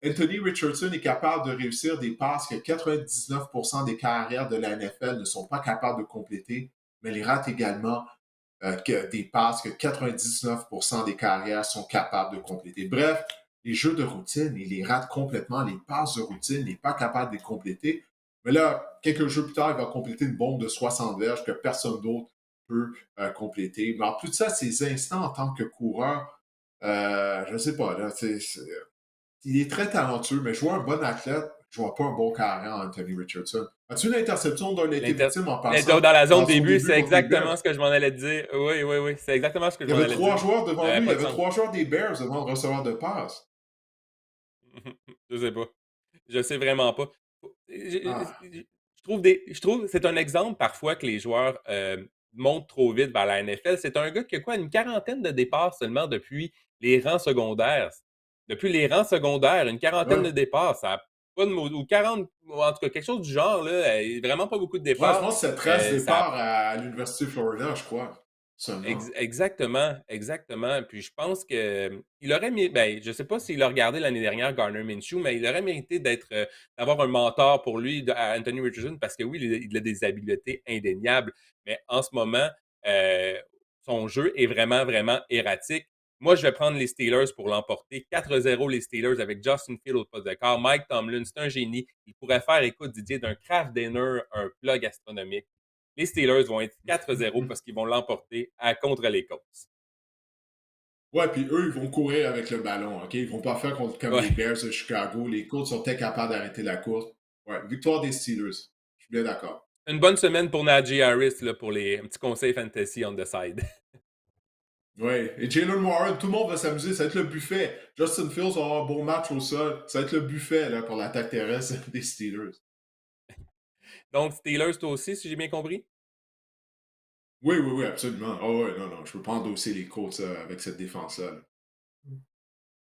Anthony Richardson est capable de réussir des passes que 99% des carrières de la NFL ne sont pas capables de compléter, mais les rate également des passes que 99% des carrières sont capables de compléter. Bref, les jeux de routine, il les rate complètement. Les passes de routine, il n'est pas capable de les compléter. Mais là, quelques jeux plus tard, il va compléter une bombe de 60 verges que personne d'autre peut compléter. Mais en plus de ça, ses instants en tant que coureur, je ne sais pas, là, il est très talentueux, mais je vois un bon athlète, je vois pas un bon carrière en Anthony Richardson. As-tu une interception dont il a été L'inter... victime en Dans passant la zone dans son début, début c'est contre les Bears? exactement ce que je m'en allais te dire. Oui, oui, oui, c'est exactement ce que je Il y m'en avait allais trois dire. joueurs Ça devant n'avait lui. Il y pas de avait sens. 3 joueurs des Bears devant le receveur de passe. Je sais pas. Je sais vraiment pas. Ah, Je trouve que c'est un exemple parfois que les joueurs montent trop vite vers la NFL. C'est un gars qui a quoi, une quarantaine de départs seulement depuis les rangs secondaires. Depuis les rangs secondaires, une quarantaine ouais. de départs, ça a pas de mots, ou 40, ou en tout cas quelque chose du genre, là, vraiment pas beaucoup de Ouais, je départs. pense que c'est 13 Ça a départs à l'Université de Florida, je crois. Seulement. Exactement, exactement. Puis je pense que il aurait ben, je sais pas s'il a regardé l'année dernière Gardner Minshew, mais il aurait mérité d'avoir un mentor pour lui, à Anthony Richardson, parce que oui, il a des habiletés indéniables, mais en ce moment, euh, son jeu est vraiment, vraiment erratique. Moi, je vais prendre les Steelers pour l'emporter. 4-0 les Steelers avec Justin Fields au poste de quart. Mike Tomlin, c'est un génie. Il pourrait faire, écoute, Didier, d'un Kraft Dinner un plat gastronomique. Les Steelers vont être 4-0 Mhm. parce qu'ils vont l'emporter contre les Colts. Ouais, puis eux, ils vont courir avec le ballon, OK? Ils vont pas faire comme Ouais. les Bears de Chicago. Les Colts sont peut-être capables d'arrêter la course. Ouais, victoire des Steelers. Je suis bien d'accord. Une bonne semaine pour Najee Harris là, pour les un petit conseil fantasy on the side. Ouais, et Jalen Warren, tout le monde va s'amuser. Ça va être le buffet. Justin Fields va avoir un bon match au sol. Ça va être le buffet là, pour l'attaque terrestre des Steelers. Donc, Steelers, toi aussi, si j'ai bien compris? Oui, oui, oui, absolument. Oh, ouais, non, non, je peux pas endosser les Colts avec cette défense-là. Là.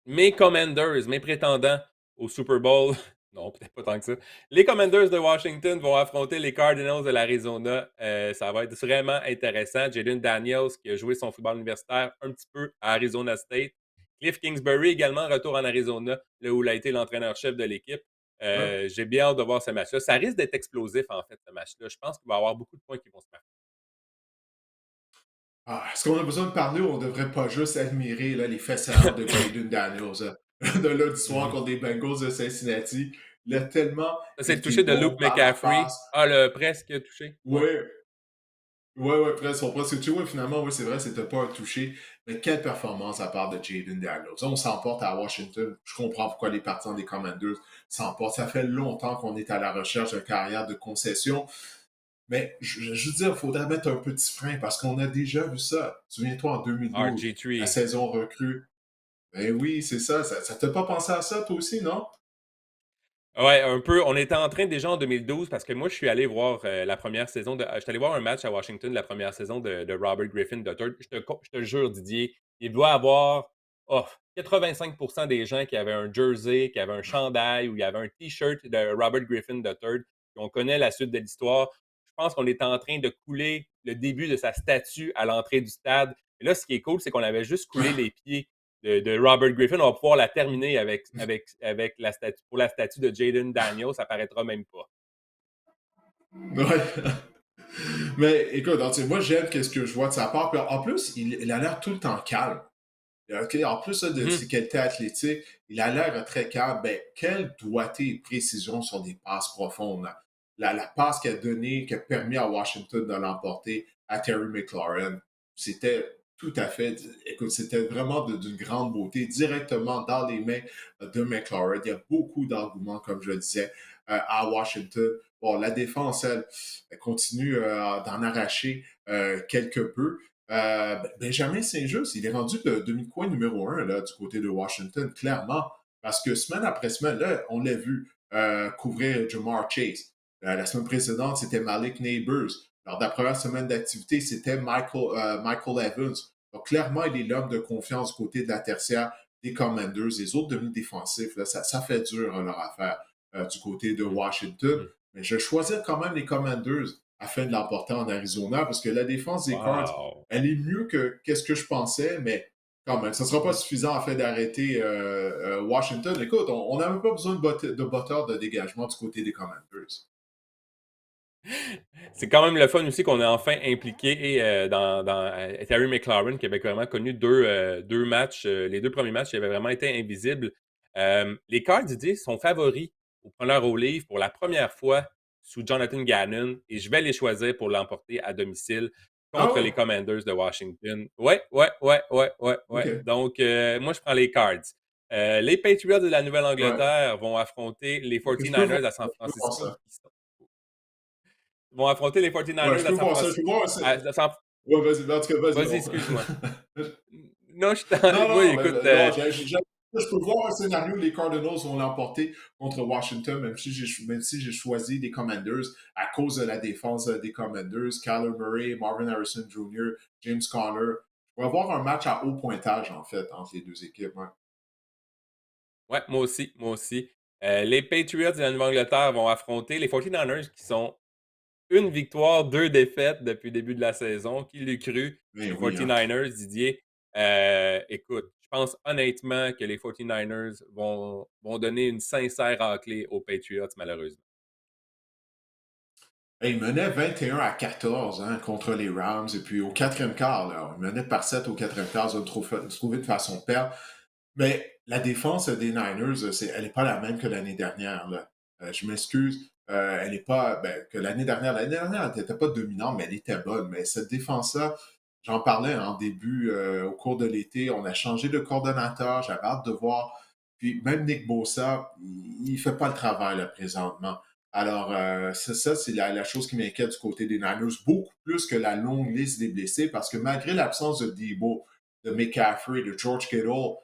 Mes Commanders, mes prétendants au Super Bowl, non, peut-être pas tant que ça. Les Commanders de Washington vont affronter les Cardinals de l'Arizona. Ça va être vraiment intéressant. Jaden Daniels, qui a joué son football universitaire un petit peu à Arizona State. Cliff Kingsbury également, retour en Arizona, là où il a été l'entraîneur-chef de l'équipe. Ouais. J'ai bien hâte de voir ce match-là. Ça risque d'être explosif, en fait, ce match-là. Je pense qu'il va y avoir beaucoup de points qui vont se marquer. Ah, est-ce qu'on a besoin de parler ou on devrait pas juste admirer là, les faits saillants de Jaden Daniels de lundi soir contre les Bengals de Cincinnati? Il a tellement Ça, c'est le été touché de Luke bon par la McCaffrey. passe. Ah, le presque touché. Ouais. Ouais, ouais, ouais, presque, son presque touché. Ouais, finalement, oui, c'est vrai, c'était pas un touché. Mais quelle performance à part de Jaden Daniels. On s'emporte à Washington. Je comprends pourquoi les partisans des Commanders s'emportent. Ça fait longtemps qu'on est à la recherche d'une carrière de concession. Mais je veux dire, il faudrait mettre un petit frein parce qu'on a déjà vu ça. Souviens-toi, en 2012, la RG3. saison recrue. Ben oui, c'est ça. Ça t'a pas pensé à ça, toi aussi, non? Ouais, un peu. On était en train déjà en 2012 parce que moi, je suis allé voir la première saison de. Je suis allé voir un match à Washington, la première saison de Robert Griffin III. Je te jure, Didier, il doit avoir oh, 85% des gens qui avaient un jersey, qui avaient un chandail ou il y avait un T-shirt de Robert Griffin III. On connaît la suite de l'histoire. Je pense qu'on était en train de couler le début de sa statue à l'entrée du stade. Et là, ce qui est cool, c'est qu'on avait juste coulé les pieds de Robert Griffin. On va pouvoir la terminer avec la statue, pour la statue de Jaden Daniels. Ça paraîtra même pas. Ouais. Mais écoute, donc, moi, j'aime ce que je vois de sa part. Puis, en plus, il a l'air tout le temps calme. OK, en plus là, de ses Mhm. qualités athlétiques, il a l'air très calme. Ben, quelle doigté et précision sur des passes profondes. Là. La passe qu'il a donnée, qui a permis à Washington de l'emporter à Terry McLaurin, c'était tout à fait, écoute, c'était vraiment d'une grande beauté, directement dans les mains de McLaurin. Il y a beaucoup d'arguments, comme je le disais, à Washington. Bon, la défense, elle continue d'en arracher quelque peu. Benjamin Saint-Just, il est rendu le demi-coin numéro un là, du côté de Washington, clairement. Parce que semaine après semaine, là, on l'a vu couvrir Jamar Chase. La semaine précédente, c'était Malik Neighbors. Lors de la première semaine d'activité, c'était Michael Evans. Donc, clairement, il est l'homme de confiance du côté de la tertiaire des Commanders. Les autres demi-défensifs, là, ça fait dur leur affaire du côté de Mhm. Washington. Mhm. Mais je vais choisir quand même les Commanders afin de l'emporter en Arizona parce que la défense des Cards, Wow. elle est mieux que qu'est-ce que je pensais, mais quand même, ça ne sera pas suffisant afin d'arrêter Washington. Écoute, on n'avait pas besoin de botteur de dégagement du côté des Commanders. C'est quand même le fun aussi qu'on est enfin impliqué dans Terry McLaurin, qui avait vraiment connu deux matchs. Les deux premiers matchs, il avait vraiment été invisible. Les Cards, Didier, sont favoris au preneur au livre pour la première fois sous Jonathan Gannon et je vais les choisir pour l'emporter à domicile Ah contre ouais? les Commanders de Washington. Ouais, ouais, ouais, ouais, ouais, ouais. OK. Donc, moi, je prends les Cards. Les Patriots de la Ouais. Nouvelle-Angleterre vont affronter les OK, je peux voir 49ers à San ça. Je peux voir Francisco, ça. vont affronter les Ouais, 49ers je à peux San voir ça. Je peux voir Francisco. ça. Ouais, vas-y. En tout cas, vas-y. Vas-y, excuse-moi. Non, Non, moi, non, écoute, non, je peux voir un scénario où les Cardinals vont l'emporter contre Washington, même si j'ai choisi les Commanders à cause de la défense des Commanders, Kyler Murray, Marvin Harrison Jr., James Conner. On va avoir un match à haut pointage, en fait, entre les deux équipes. Ouais. ouais, moi aussi, moi aussi. Les Patriots de la Nouvelle-Angleterre vont affronter les 49ers qui sont une victoire, deux défaites depuis le début de la saison. Qui l'eût cru? Mais Les oui, hein. 49ers, Didier. Écoute, je pense honnêtement que les 49ers vont donner une sincère raclée aux Patriots, malheureusement. Et ils menaient 21-14 hein, contre les Rams. Et puis au quatrième quart, là, ils menaient par 7 au quatrième quart. Ils ont trouvé de façon de perdre. Mais la défense des Niners, elle n'est pas la même que l'année dernière. Là. Je m'excuse. Elle n'est pas. Ben, que l'année dernière, elle n'était pas dominante, mais elle était bonne. Mais cette défense-là, j'en parlais en début, au cours de l'été. On a changé de coordonnateur. J'avais hâte de voir. Puis même Nick Bosa, il ne fait pas le travail là, présentement. Alors, c'est la chose qui m'inquiète du côté des Niners, beaucoup plus que la longue liste des blessés, parce que malgré l'absence de Debo, de McCaffrey, de George Kittle,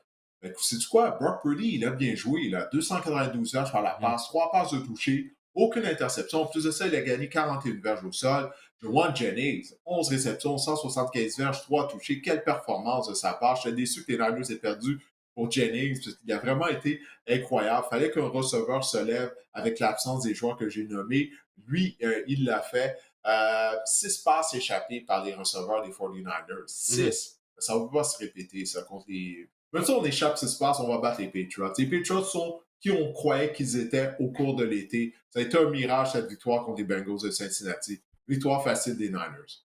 ben, sais-tu quoi? Brock Purdy, il a bien joué. Il a 292 verges par la Mhm. passe, 3 passes de toucher, aucune interception. En plus de ça, il a gagné 41 verges au sol. Juwan Jennings, 11 réceptions, 175 verges, 3 touchés. Quelle performance de sa part. Je suis déçu que les Niners aient perdu pour Jennings, parce qu'il a vraiment été incroyable. Il fallait qu'un receveur se lève avec l'absence des joueurs que j'ai nommés. Lui, il l'a fait. 6 passes échappées par les receveurs des 49ers. Mhm. 6. Ça ne va pas se répéter, ça, contre les. Même si on échappe 6 passes, on va battre les Patriots. Les Patriots sont qui on croyait qu'ils étaient au cours de l'été. Ça a été un mirage, cette victoire contre les Bengals de Cincinnati. Victoire facile des Niners.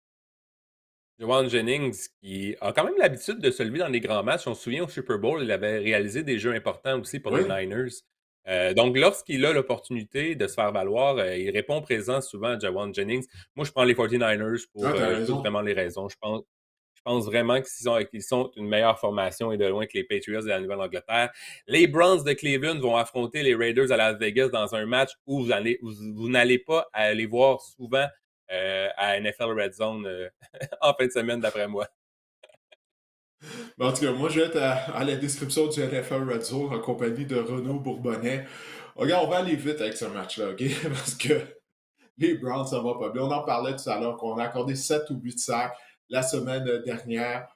Juwan Jennings, qui a quand même l'habitude de se lever dans les grands matchs. On se souvient au Super Bowl, il avait réalisé des jeux importants aussi pour les Oui, Niners. Donc, lorsqu'il a l'opportunité de se faire valoir, il répond présent souvent à Juwan Jennings. Moi, je prends les 49ers ah, pour t'as toutes raison. vraiment les raisons. Je pense vraiment qu'ils sont une meilleure formation et de loin que les Patriots de la Nouvelle-Angleterre. Les Browns de Cleveland vont affronter les Raiders à Las Vegas dans un match où vous n'allez pas aller voir souvent à NFL Red Zone en fin de semaine, d'après moi. Mais en tout cas, moi, je vais être à la description du NFL Red Zone en compagnie de Renaud Bourbonnais. Regarde, on va aller vite avec ce match-là, OK? Parce que les Browns, ça va pas bien. On en parlait tout à l'heure qu'on a accordé 7 ou 8 sacs la semaine dernière.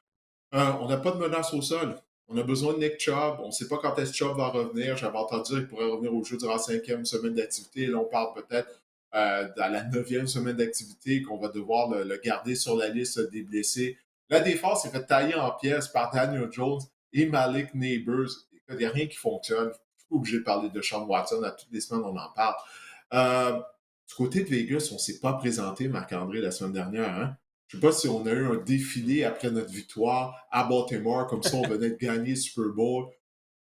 On n'a pas de menace au sol. On a besoin de Nick Chubb. On ne sait pas quand est-ce que Chubb va revenir. J'avais entendu qu'il pourrait revenir au jeu durant la 5e semaine d'activité. Là, on parle peut-être dans la 9e semaine d'activité qu'on va devoir le garder sur la liste des blessés. La défense s'est fait tailler en pièces par Daniel Jones et Malik Neighbors. Il n'y a rien qui fonctionne. Je suis obligé de parler de Sean Watson. À toutes les semaines, on en parle. Euh, du côté de Vegas, on ne s'est pas présenté, Marc-André, la semaine dernière. Hein? Je ne sais pas si on a eu un défilé après notre victoire à Baltimore, comme ça on venait de gagner le Super Bowl.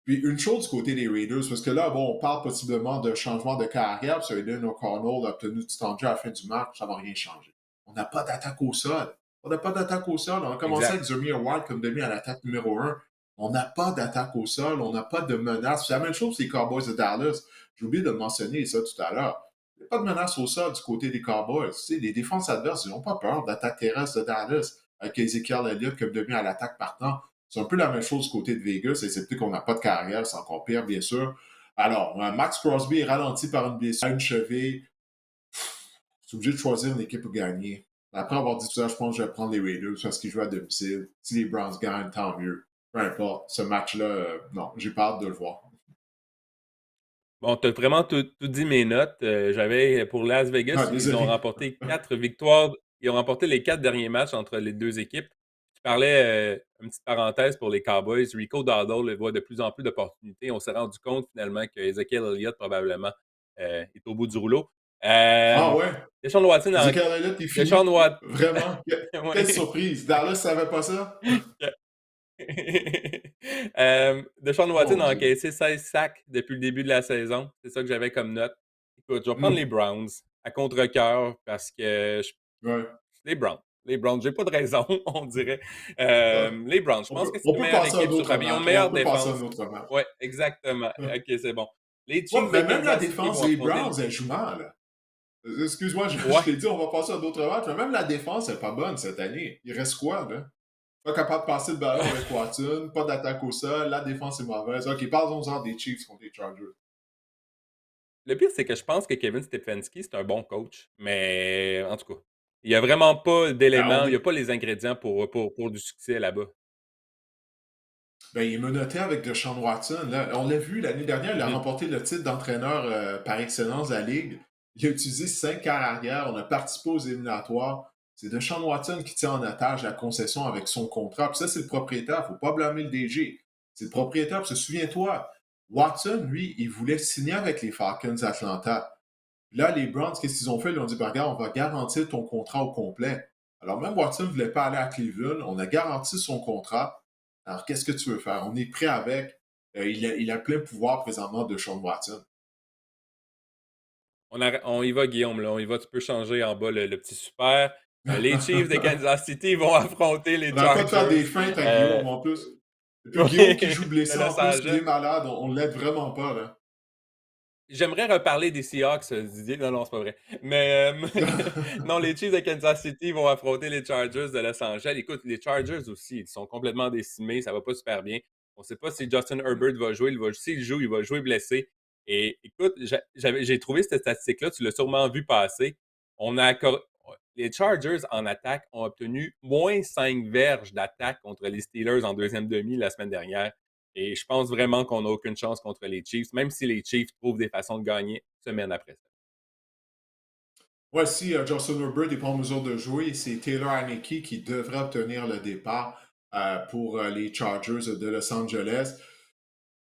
Puis une chose du côté des Raiders, parce que là, bon, on parle possiblement de changement de carrière, parce que Aiden O'Connell a obtenu du temps de jeu à la fin du match, ça ne va rien changer. On n'a pas d'attaque au sol. On n'a pas d'attaque au sol. On a commencé Exact. avec Zamir White comme demi à l'attaque numéro 1. On n'a pas d'attaque au sol, on n'a pas de menace. C'est la même chose que les Cowboys de Dallas. J'ai oublié de mentionner ça tout à l'heure. Il n'y a pas de menace au sol du côté des Cowboys. Tu sais, les défenses adverses, ils n'ont pas peur d'attaque terrestre de Dallas avec Ezekiel Elliott comme demi à l'attaque partant. C'est un peu la même chose du côté de Vegas, excepté qu'on n'a pas de carrière, c'est encore pire, bien sûr. Alors, Max Crosby est ralenti par une blessure à une cheville. C'est obligé de choisir une équipe pour gagner. Après avoir dit tout ça, je pense que je vais prendre les Raiders parce qu'ils jouent à domicile. Si les Browns gagnent, tant mieux. Peu importe. Ce match-là, non, j'ai pas hâte de le voir. Bon, tu as vraiment tout dit mes notes. J'avais pour Las Ah, Vegas, ils ont désolé. remporté 4 victoires. Ils ont remporté les 4 derniers matchs entre les deux équipes. Tu parlais, une petite parenthèse pour les Cowboys. Rico Dowdle voit de plus en plus d'opportunités. On s'est rendu compte finalement que Ezekiel Elliott, probablement, est au bout du rouleau. Ah Euh, ouais? Deshaun Watson en. Ezekiel Elliott est Deshaun fini? Watson. Vraiment? Quelle Ouais. surprise. Dallas ne savait pas ça? Deshaun Watson Mon a Dieu. encaissé 16 sacs depuis le début de la saison. C'est ça que j'avais comme note. Écoute, je vais prendre les Hum, Browns à contre-cœur parce que ouais. les Browns. Les Browns, j'ai pas de raison, on dirait. Ah, Les Browns, je pense que c'est on la peut meilleure passer à un équipe sur autre papier. Ils ont une match. On meilleure peut passer à défense. un autre match. Ouais, exactement. Ok, c'est bon. Les Ouais, Chiefs de mais même la Kansas City défense vont des affronter. Browns, elle joue mal. Excuse-moi, je Ouais. t'ai dit, on va passer à d'autres matchs, mais même la défense n'est pas bonne cette année. Il reste quoi, là? Pas capable de passer le ballon avec Watson, pas d'attaque au sol, la défense est mauvaise. Ok, parlons-en des Chiefs contre les Chargers. Le pire, c'est que je pense que Kevin Stefanski, c'est un bon coach. Mais en tout cas, il n'y a vraiment pas Ben, d'éléments, il n'y a pas les ingrédients pour du succès là-bas. il est menotté avec Deshaun Watson. Là. On l'a vu l'année dernière, il a Mhm. remporté le titre d'entraîneur par excellence de la Ligue. Il a utilisé 5 quarts arrière, on a participé aux éliminatoires. C'est Deshaun Watson qui tient en otage la concession avec son contrat. Puis ça, c'est le propriétaire. Il ne faut pas blâmer le DG. C'est le propriétaire. Parce que souviens-toi, Watson, lui, il voulait signer avec les Falcons d'Atlanta. Là, les Browns, qu'est-ce qu'ils ont fait? Ils ont dit, ben, regarde, on va garantir ton contrat au complet. Alors, même Watson ne voulait pas aller à Cleveland. On a garanti son contrat. Alors, qu'est-ce que tu veux faire? On est prêt avec. Il a plein pouvoir présentement de Sean Watson. On y va, Guillaume, là, on y va. Tu peux changer en bas le petit super. Les Chiefs de Kansas City vont affronter les On n'arrête pas de faire Chargers des feintes à euh, Guillaume en plus. Et puis Guillaume qui joue de blessé en Los plus, il est Angeles. malade, on l'aide vraiment pas là. J'aimerais reparler des Seahawks, Didier. Non, non, c'est pas vrai. Mais non, les Chiefs de Kansas City vont affronter les Chargers de Los Angeles. Écoute, les Chargers aussi, ils sont complètement décimés, ça va pas super bien. On sait pas si Justin Herbert va jouer. S'il joue, il va jouer blessé. Et écoute, j'ai trouvé cette statistique-là, tu l'as sûrement vu passer. On a Les Chargers en attaque ont obtenu moins 5 verges d'attaque contre les Steelers en deuxième demi la semaine dernière. Et je pense vraiment qu'on n'a aucune chance contre les Chiefs, même si les Chiefs trouvent des façons de gagner semaine après ça. Ouais, si Justin Herbert n'est pas en mesure de jouer, c'est Taylor Haneke qui devrait obtenir le départ pour les Chargers de Los Angeles.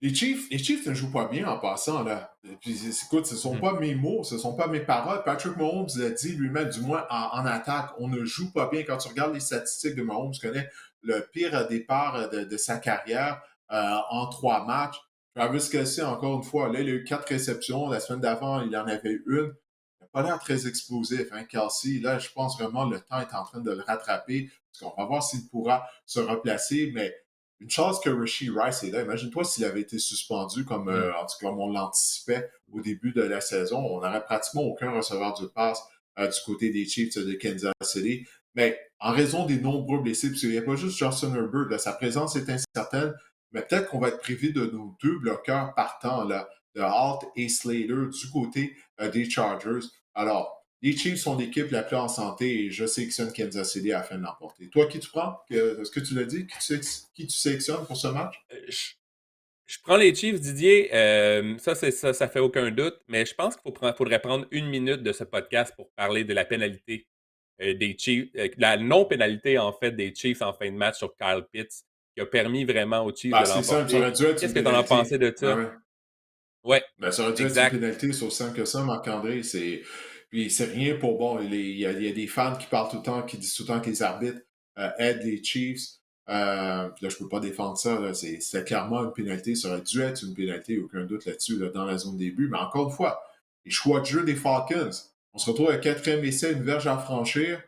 Les Chiefs ne jouent pas bien en passant, là. Et puis, écoute, ce ne sont Mhm. pas mes mots, ce ne sont pas mes paroles. Patrick Mahomes l'a dit lui-même, du moins en attaque, on ne joue pas bien. Quand tu regardes les statistiques de Mahomes, tu connais le pire départ de sa carrière en 3 matchs. Travis Kelce, encore une fois, là, il a eu 4 réceptions. La semaine d'avant, il en avait eu une. Il n'a pas l'air très explosif, hein, Kelsey. Là, je pense vraiment que le temps est en train de le rattraper. Parce qu'on va voir s'il pourra se replacer, mais une chance que Rishi Rice est là. Imagine-toi s'il avait été suspendu comme, Mhm. en tout cas, comme on l'anticipait au début de la saison. On n'aurait pratiquement aucun receveur de passe du côté des Chiefs de Kansas City. Mais en raison des nombreux blessés, parce qu'il n'y a pas juste Justin Herbert, là, sa présence est incertaine, mais peut-être qu'on va être privé de nos 2 bloqueurs partants, là, de Halt et Slater du côté des Chargers. Alors, les Chiefs sont l'équipe la plus en santé et je sélectionne Kansas City afin de l'emporter. Toi, qui tu prends? Est-ce que tu l'as dit? Qui tu sélectionnes pour ce match? Je, je prends les Chiefs, Didier. Ça fait aucun doute. Mais je pense faudrait prendre une minute de ce podcast pour parler de la pénalité des Chiefs, la non-pénalité en fait des Chiefs en fin de match sur Kyle Pitts, qui a permis vraiment aux Chiefs Ben, de c'est simple, ça l'emporter. aurait dû être Qu'est-ce une que tu en as pensé pénalité. de Ben, ça? ouais. Ouais, Ben, ça aurait dû être une exact. pénalité, c'est aussi simple que ça, Marc-André. Puis c'est rien pour bon. Il y a des fans qui parlent tout le temps, qui disent tout le temps que les arbitres aident les Chiefs. Puis là, je peux pas défendre ça. Là. C'est clairement une pénalité. Ça aurait dû être une pénalité, aucun doute là-dessus, là, dans la zone début. Mais encore une fois, les choix de jeu des Falcons. On se retrouve à 4e essai, une verge à franchir.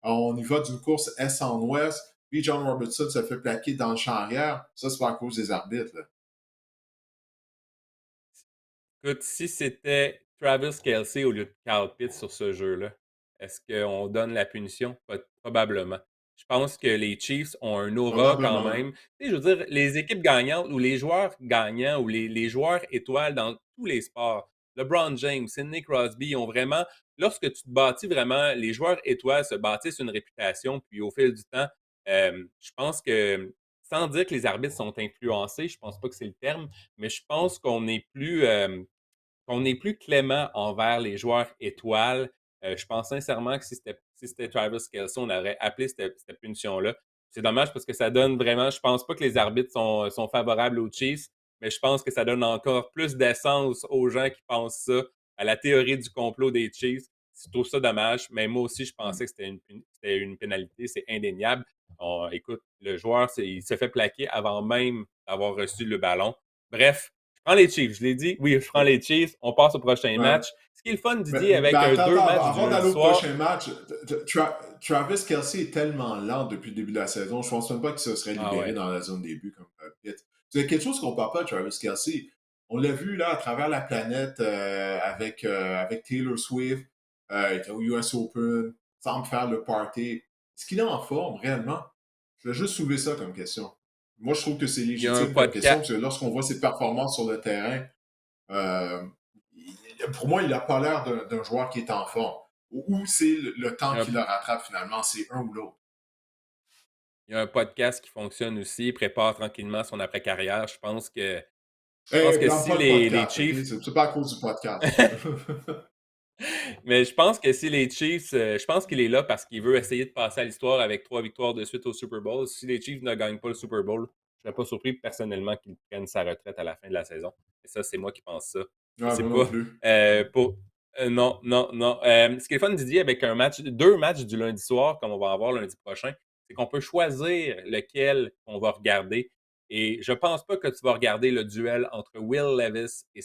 On y va d'une course est en ouest. Puis John Robertson se fait plaquer dans le champ arrière. Ça, c'est pas à cause des arbitres. Là. Écoute, si c'était Travis Kelce au lieu de Kyle Pitts sur ce jeu-là, est-ce qu'on donne la punition? Probablement. Je pense que les Chiefs ont un aura quand Probablement. même. Tu sais, je veux dire, les équipes gagnantes ou les joueurs gagnants ou les joueurs étoiles dans tous les sports, LeBron James, Sidney Crosby, ils ont vraiment, lorsque tu te bâtis vraiment, les joueurs étoiles se bâtissent une réputation, puis au fil du temps, je pense que, sans dire que les arbitres sont influencés, je pense pas que c'est le terme, mais je pense qu'on est plus clément envers les joueurs étoiles. Je pense sincèrement que si c'était Travis Kelce, on aurait appelé cette punition-là. C'est dommage parce que ça donne vraiment. Je pense pas que les arbitres sont favorables aux Chiefs, mais je pense que ça donne encore plus d'essence aux gens qui pensent ça, à la théorie du complot des Chiefs. Je trouve ça dommage, mais moi aussi, je pensais que c'était une pénalité. C'est indéniable. Écoute, le joueur, il se fait plaquer avant même d'avoir reçu le ballon. Bref, je prends les Chiefs, je l'ai dit. Oui, je prends les Chiefs. On passe au prochain Ouais. match. Ce qui est le fun, Mais, Didier, mais avec attends, deux attends, matchs du avant lundi d'aller au soir. prochain match, Travis Kelce est tellement lent depuis le début de la saison, je pense même pas qu'il se serait Ah libéré ouais. dans la zone début comme Pitt. C'est quelque chose qu'on ne parle pas de Travis Kelce. On l'a vu là à travers la planète avec Taylor Swift, il était au US Open, semble faire le party. Est-ce qu'il est en forme réellement? Je vais juste soulever ça comme question. Moi, je trouve que c'est Il y a un légitime comme question podcast. parce que lorsqu'on voit ses performances sur le terrain, euh, pour moi, il n'a pas l'air d'un joueur qui est en forme. Ou c'est le Il y temps a un, qui le rattrape finalement, c'est un ou l'autre. il y a un podcast qui fonctionne aussi. Il prépare tranquillement son après-carrière. Je pense Hey, que blâme si pas le les podcast, OK? Chiefs. C'est pas à cause du podcast. Mais je pense que si les Chiefs, je pense qu'il est là parce qu'il veut essayer de passer à l'histoire avec 3 victoires de suite au Super Bowl. Si les Chiefs ne gagnent pas le Super Bowl, je ne serais pas surpris personnellement qu'il prenne sa retraite à la fin de la saison. Et ça, c'est moi qui pense ça. Je Ouais, sais moi non pas. plus. Pour... Non, non, non. Ce qui est fun, Didier, avec deux matchs du lundi soir, comme on va avoir lundi prochain, c'est qu'on peut choisir lequel on va regarder. Et je pense pas que tu vas regarder le duel entre Will Levis et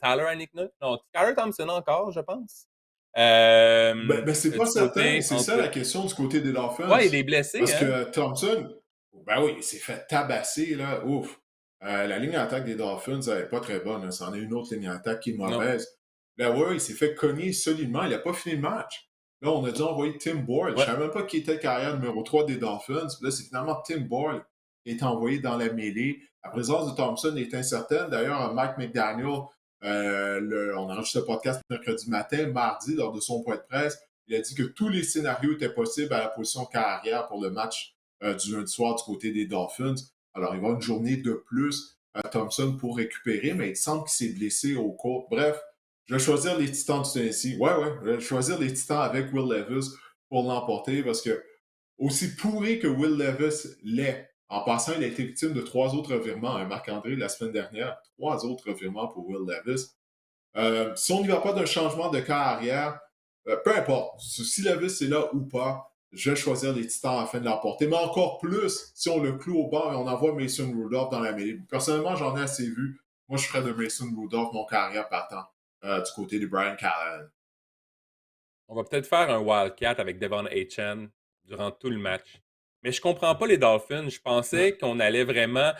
Tyler Anigna. Non, Skylar Thompson encore, je pense. C'est pas Du certain. côté C'est ça la entre. question du côté des Dolphins. Ouais, il est blessé, Parce hein? que Thompson, ben oui, il s'est fait tabasser, là. Ouf. La ligne d'attaque des Dolphins, elle n'est pas très bonne, hein. C'en est une autre ligne d'attaque qui est Non. mauvaise. Là, ouais, il s'est fait cogner solidement. Il n'a pas fini le match. Là, on a dû envoyer Tim Boyle. Je ne Ouais. savais même pas qui était le carrière numéro 3 des Dolphins. Là, c'est finalement Tim Boyle qui est envoyé dans la mêlée. La présence de Thompson est incertaine. D'ailleurs, Mike McDaniel, on enregistre le podcast mercredi matin, mardi, lors de son point de presse, il a dit que tous les scénarios étaient possibles à la position carrière pour le match du lundi soir du côté des Dolphins. Alors, il va y avoir une journée de plus à Thompson pour récupérer, mais il semble qu'il s'est blessé au cours. Bref, je vais choisir les Titans du Tennessee. Ouais, je vais choisir les Titans avec Will Levis pour l'emporter parce que, aussi pourri que Will Levis l'est, en passant, il a été victime de 3 autres revirements. Marc-André, la semaine dernière, 3 autres revirements pour Will Levis. Si on n'y va pas d'un changement de carrière, peu importe, si Levis est là ou pas, je vais choisir les Titans afin de l'emporter. Mais encore plus, si on le cloue au banc et on envoie Mason Rudolph dans la mêlée. Personnellement, j'en ai assez vu. Moi, je ferais de Mason Rudolph mon carrière partant du côté de Brian Callahan. On va peut-être faire un Wildcat avec Devon Achane durant tout le match. Mais je comprends pas les Dolphins. Je pensais qu'on allait vraiment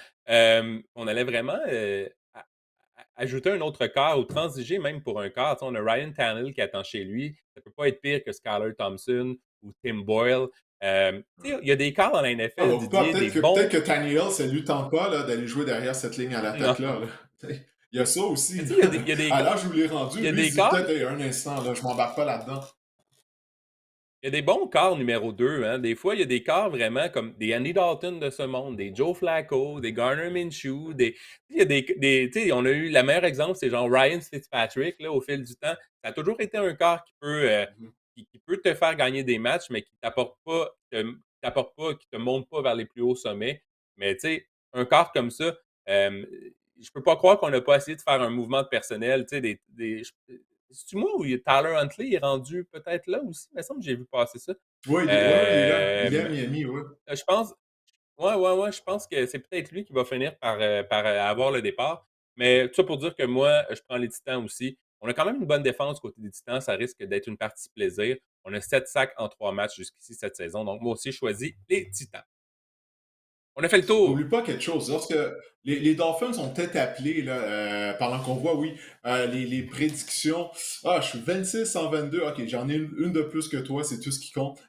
ajouter un autre quart ou transiger même pour un quart. Tu sais, on a Ryan Tannehill qui attend chez lui. Ça peut pas être pire que Skylar Thompson ou Tim Boyle. Tu sais, il y a des quarts dans la Ah, NFL, bon, pas, Didier, des peut-être bons. que Tannehill, ça lui tente pas là, d'aller jouer derrière cette ligne à Non. l'attaque-là. Là. Il y a ça aussi. Mais tu sais, À l'âge où il est rendu, il y a lui, il des se dit quarts peut-être un instant, là, je m'embarque pas là-dedans. Il y a des bons corps numéro 2. Hein. Des fois, il y a des corps vraiment comme des Andy Dalton de ce monde, des Joe Flacco, des Garner Minshew. Il y a tu sais, on a eu, le meilleur exemple, c'est genre Ryan Fitzpatrick, là, au fil du temps. Ça a toujours été un corps Mhm. qui peut te faire gagner des matchs, mais qui qui te monte pas vers les plus hauts sommets. Mais tu sais, un corps comme ça, je peux pas croire qu'on n'a pas essayé de faire un mouvement de personnel. Tu sais, c'est-tu moi ou Tyler Huntley est rendu peut-être là aussi? Il me semble que j'ai vu passer ça. Oui, il est là. Il est à Miami, oui. Je pense, ouais, je pense que c'est peut-être lui qui va finir par avoir le départ. Mais tout ça pour dire que moi, je prends les Titans aussi. On a quand même une bonne défense côté des Titans. Ça risque d'être une partie plaisir. On a 7 sacs en 3 matchs jusqu'ici cette saison. Donc, moi aussi, je choisis les Titans. On a fait le tour. Oublie pas quelque chose. Lorsque les Dolphins sont peut-être appelés, là, pendant qu'on voit, oui, les prédictions. Ah, je suis 26 en 22. OK, j'en ai une de plus que toi, c'est tout ce qui compte.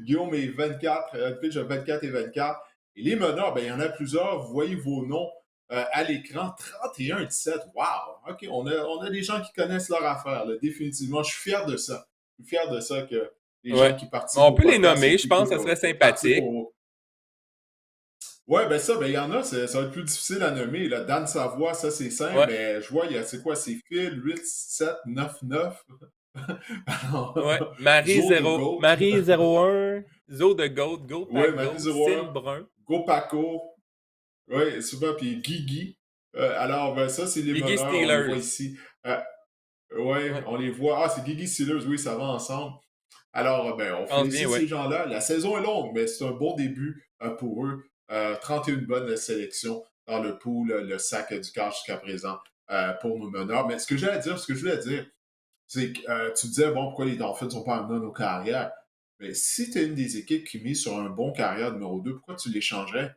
Guillaume est 24, Pitch a 24 et 24. Et les meneurs, ben, il y en a plusieurs. Vous voyez vos noms à l'écran. 31-17. Wow! OK, on a des gens qui connaissent leur affaire, là, définitivement. Je suis fier de ça. Je suis fier de ça que les gens Ouais. qui participent On au peut les podcast et nommer. Je qui pense que ça serait participent sympathique. Ouais, ben ça, ben il y en a, ça va être plus difficile à nommer. Là. Dan Savoie, ça c'est simple, Ouais. mais je vois, c'est quoi, c'est Phil 8, 7, 9, 9. Ouais. Marie Zo de 0, Goat. Marie 01, Zo de Goat, Goat Ouais, Pack Marie Goat, Sim 01, Brun. Go Paco. Ouais, souvent, puis Guigui. Alors, ben ça, c'est les Biggie meneurs, on les voit Steelers. ici. Ouais, Ouais. on les voit. Ah, c'est Guigui Steelers, oui, ça va ensemble. Alors, ben, on Je pense bien, félicite ces ouais. gens-là. La saison est longue, mais c'est un bon début pour eux. 31 bonnes sélections dans le pool, le sac du quart jusqu'à présent pour nos meneurs. Mais ce que je voulais dire, c'est que tu disais, bon, pourquoi les Dolphins ne sont pas amenés nos carrières? Mais si tu es une des équipes qui mise sur un bon carrière numéro 2, pourquoi tu les changerais?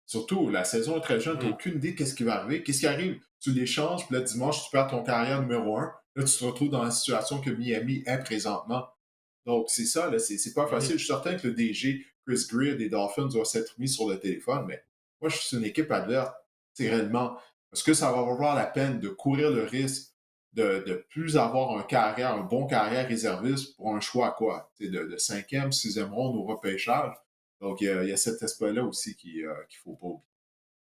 Surtout, la saison est très jeune, tu n'as Mhm. aucune idée de qu'est-ce qui va arriver. Qu'est-ce qui arrive? Tu les changes, puis là, dimanche, tu perds ton carrière numéro 1. Là, tu te retrouves dans la situation que Miami est présentement. Donc, c'est ça, là, c'est pas Mhm. facile. Je suis certain que le DG, Chris Greer des Dolphins, doit s'être mis sur le téléphone, mais moi, je suis une équipe adverse. C'est réellement, est-ce que ça va valoir la peine de courir le risque de plus avoir un carrière, un bon carrière réserviste pour un choix à quoi? De 5e, 6e ronde au repêchage. Donc, il y a cet aspect-là aussi qu'il ne faut pas oublier.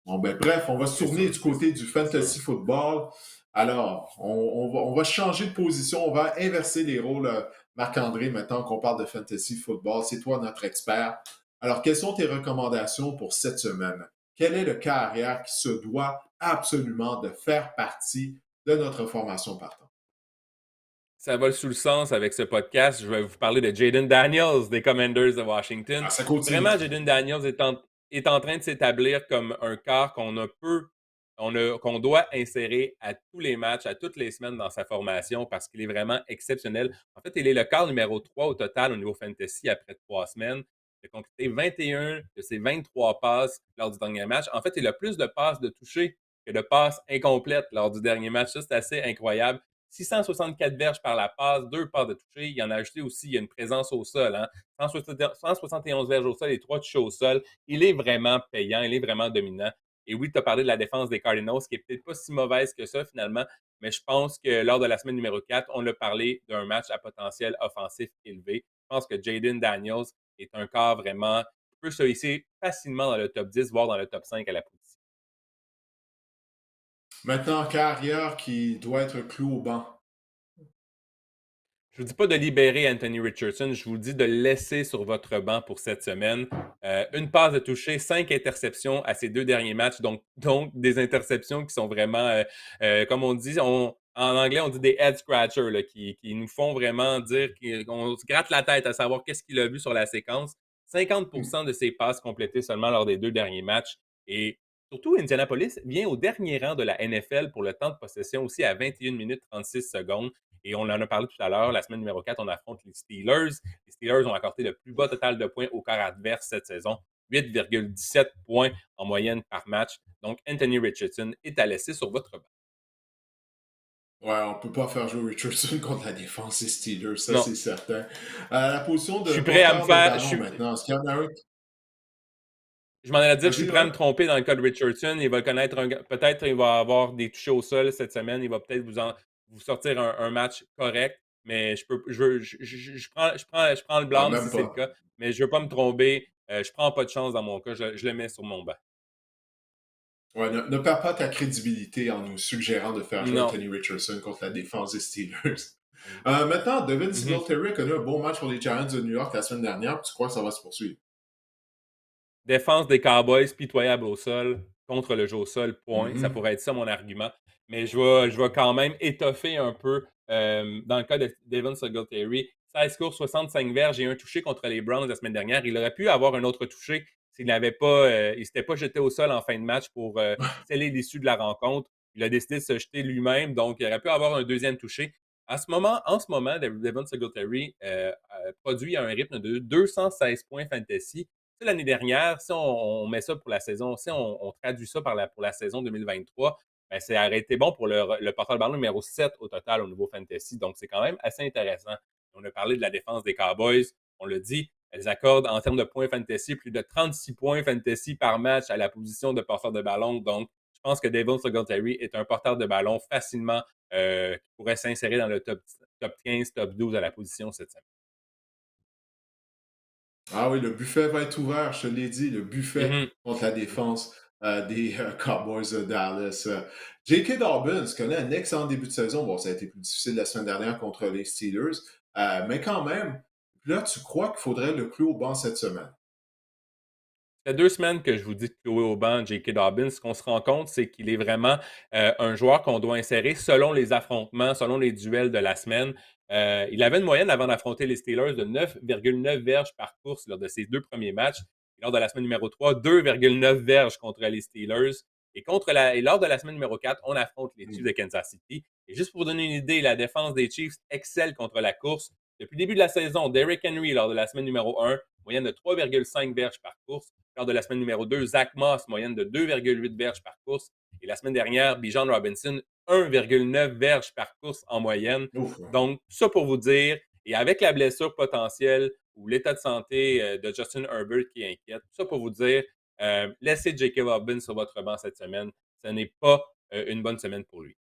Bon, ben, bref, on va se C'est tourner sûr, du côté du c'est sûr. fantasy football. Alors, on va changer de position, on va inverser les rôles, Marc-André, maintenant qu'on parle de fantasy football. C'est toi notre expert. Alors, quelles sont tes recommandations pour cette semaine? Quel est le cas arrière qui se doit absolument de faire partie de notre formation partant? Ça va sous le sens avec ce podcast. Je vais vous parler de Jaden Daniels des Commanders de Ah, Washington. ça continue. Vraiment, Jaden Daniels est en. est en train de s'établir comme un quart qu'on doit insérer à tous les matchs, à toutes les semaines dans sa formation parce qu'il est vraiment exceptionnel. En fait, il est le quart numéro 3 au total au niveau fantasy après 3 semaines. Il a complété 21 de ses 23 passes lors du dernier match. En fait, il a plus de passes de toucher que de passes incomplètes lors du dernier match. Ça, c'est assez incroyable. 664 verges par la passe, 2 passes de toucher. Il en a ajouté aussi, il y a une présence au sol. Hein? 171 verges au sol et 3 touchés au sol. Il est vraiment payant, il est vraiment dominant. Et oui, tu as parlé de la défense des Cardinals, qui est peut-être pas si mauvaise que ça finalement, mais je pense que lors de la semaine numéro 4, on a parlé d'un match à potentiel offensif élevé. Je pense que Jaden Daniels est un corps vraiment qui peut se hisser facilement dans le top 10, voire dans le top 5 à la position. Maintenant, carrière qui doit être clou au banc. Je vous dis pas de libérer Anthony Richardson, je vous dis de le laisser sur votre banc pour cette semaine. Une passe de toucher, 5 interceptions à ces 2 derniers matchs, donc des interceptions qui sont vraiment, comme on dit, en anglais, on dit des head scratchers, là, qui nous font vraiment dire qu'on se gratte la tête à savoir qu'est-ce qu'il a vu sur la séquence. 50% de ses passes complétées seulement lors des 2 derniers matchs. Et surtout, Indianapolis vient au dernier rang de la NFL pour le temps de possession aussi à 21 minutes 36 secondes. Et on en a parlé tout à l'heure, la semaine numéro 4, on affronte les Steelers. Les Steelers ont accordé le plus bas total de points au quart adverse cette saison, 8,17 points en moyenne par match. Donc, Anthony Richardson est à laisser sur votre banc. Ouais, on peut pas faire jouer Richardson contre la défense des Steelers, ça Non, c'est certain. La position je de suis prêt à me porteur de faire. ballon maintenant, est-ce qu'il y en a un? Je m'en allais dire, je suis Vas-y, prêt à me ouais. tromper dans le cas de Richardson. Il va connaître peut-être il va avoir des touchés au sol cette semaine. Il va peut-être vous sortir un match correct. Mais je prends le Ah, blâme si même c'est le pas. cas. Mais je ne veux pas me tromper. Je prends pas de chance dans mon cas. Je le mets sur mon banc. Ouais, ne perds pas ta crédibilité en nous suggérant de faire jouer Non. Anthony Richardson contre la défense des Steelers. Mm. Maintenant, Devin Mhm. Singletary a connu un bon match pour les Giants de New York la semaine dernière. Tu crois que ça va se poursuivre? Défense des Cowboys pitoyable au sol contre le jeu au sol, point. Ça Mhm. pourrait être ça mon argument. Mais je vais quand même étoffer un peu dans le cas de Devin Singletary. 16 courses, 65 verges et un touché contre les Browns la semaine dernière. Il aurait pu avoir un autre touché s'il n'avait pas, il s'était pas jeté au sol en fin de match pour sceller l'issue de la rencontre. Il a décidé de se jeter lui-même, donc il aurait pu avoir un deuxième touché. En ce moment, Devin Singletary produit à un rythme de 216 points fantasy l'année dernière, si on met ça pour la saison, si on traduit ça pour la saison 2023, ben, c'est arrêté bon pour le porteur de ballon numéro 7 au total au niveau fantasy. Donc, c'est quand même assez intéressant. On a parlé de la défense des Cowboys. On l'a dit, elles accordent en termes de points fantasy plus de 36 points fantasy par match à la position de porteur de ballon. Donc, je pense que Devin Singletary est un porteur de ballon facilement qui pourrait s'insérer dans le top 15, top 12 à la position cette semaine. Ah oui, le buffet va être ouvert, je te l'ai dit, le buffet Mhm. contre la défense des Cowboys de Dallas. J.K. Dobbins connaît un excellent début de saison. Bon, ça a été plus difficile la semaine dernière contre les Steelers, mais quand même, là, tu crois qu'il faudrait le clou au banc cette semaine? Ça fait 2 semaines que je vous dis de clouer au banc J.K. Dobbins. Ce qu'on se rend compte, c'est qu'il est vraiment un joueur qu'on doit insérer selon les affrontements, selon les duels de la semaine. Il avait une moyenne avant d'affronter les Steelers de 9,9 verges par course lors de ses 2 premiers matchs. Et lors de la semaine numéro 3, 2,9 verges contre les Steelers. Et lors de la semaine numéro 4, on affronte les Chiefs de Kansas City. Et juste pour vous donner une idée, la défense des Chiefs excelle contre la course. Depuis le début de la saison, Derrick Henry, lors de la semaine numéro 1, moyenne de 3,5 verges par course. Lors de la semaine numéro 2, Zach Moss, moyenne de 2,8 verges par course. Et la semaine dernière, Bijan Robinson, 1,9 verges par course en moyenne. Ouf. Donc, tout ça pour vous dire, et avec la blessure potentielle ou l'état de santé de Justin Herbert qui inquiète, tout ça pour vous dire, laissez J.K. Dobbins sur votre banc cette semaine. Ce n'est pas une bonne semaine pour lui.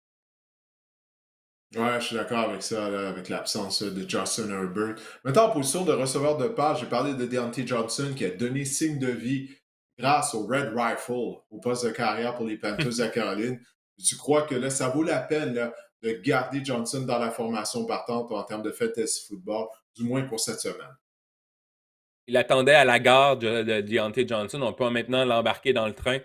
Ouais, je suis d'accord avec ça, là, avec l'absence de Justin Herbert. Maintenant, en position de receveur de passe, j'ai parlé de Deontay Johnson qui a donné signe de vie grâce au Red Rifle, au poste de carrière pour les Panthers de Caroline. Tu crois que là, ça vaut la peine là, de garder Johnson dans la formation partante en termes de fantasy football, du moins pour cette semaine? Il attendait à la gare de Deontay Johnson. On peut maintenant l'embarquer dans le train.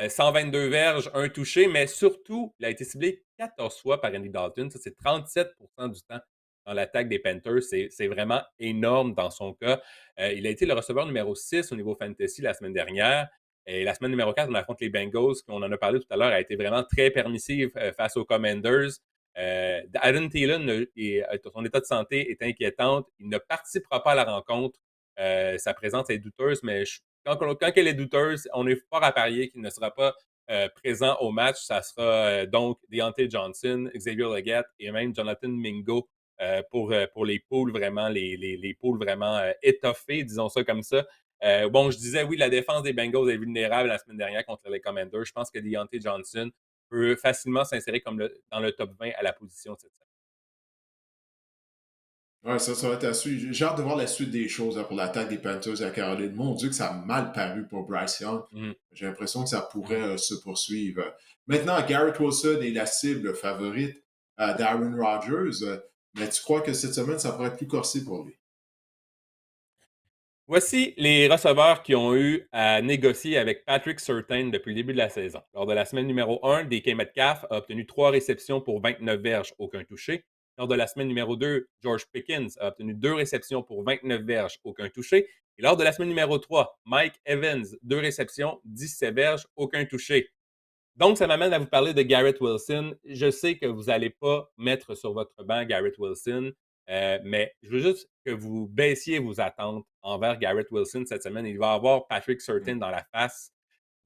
122 verges, un touché, mais surtout, il a été ciblé 14 fois par Andy Dalton. Ça, c'est 37% du temps dans l'attaque des Panthers. C'est vraiment énorme dans son cas. Il a été le receveur numéro 6 au niveau fantasy la semaine dernière. Et la semaine numéro 4, on affronte les Bengals, qu'on en a parlé tout à l'heure, a été vraiment très permissive face aux Commanders. Adam Thielen, son état de santé est inquiétant. Il ne participera pas à la rencontre. Sa présence est douteuse, mais quand elle est douteuse, on est fort à parier qu'il ne sera pas présent au match. Ça sera donc Deontay Johnson, Xavier Legette et même Jonathan Mingo pour les poules vraiment, les poules vraiment étoffées, disons ça comme ça. Bon, je disais, oui, la défense des Bengals est vulnérable la semaine dernière contre les Commanders. Je pense que Deontay Johnson peut facilement s'insérer dans le top 20 à la position de cette semaine. Ouais, ça va être à suivre. J'ai hâte de voir la suite des choses pour l'attaque des Panthers à Caroline. Mon Dieu, que ça a mal paru pour Bryce Young. Mhm. J'ai l'impression que ça pourrait Mhm. se poursuivre. Maintenant, Garrett Wilson est la cible favorite d'Aaron Rodgers. Mais tu crois que cette semaine, ça pourrait être plus corsé pour lui? Voici les receveurs qui ont eu à négocier avec Patrick Surtain depuis le début de la saison. Lors de la semaine numéro 1, DK Metcalf a obtenu 3 réceptions pour 29 verges, aucun touché. Lors de la semaine numéro 2, George Pickens a obtenu 2 réceptions pour 29 verges, aucun touché. Et lors de la semaine numéro 3, Mike Evans, 2 réceptions, 17 verges, aucun touché. Donc, ça m'amène à vous parler de Garrett Wilson. Je sais que vous n'allez pas mettre sur votre banc Garrett Wilson, mais je veux juste que vous baissiez vos attentes envers Garrett Wilson cette semaine. Il va avoir Patrick Surtain dans la face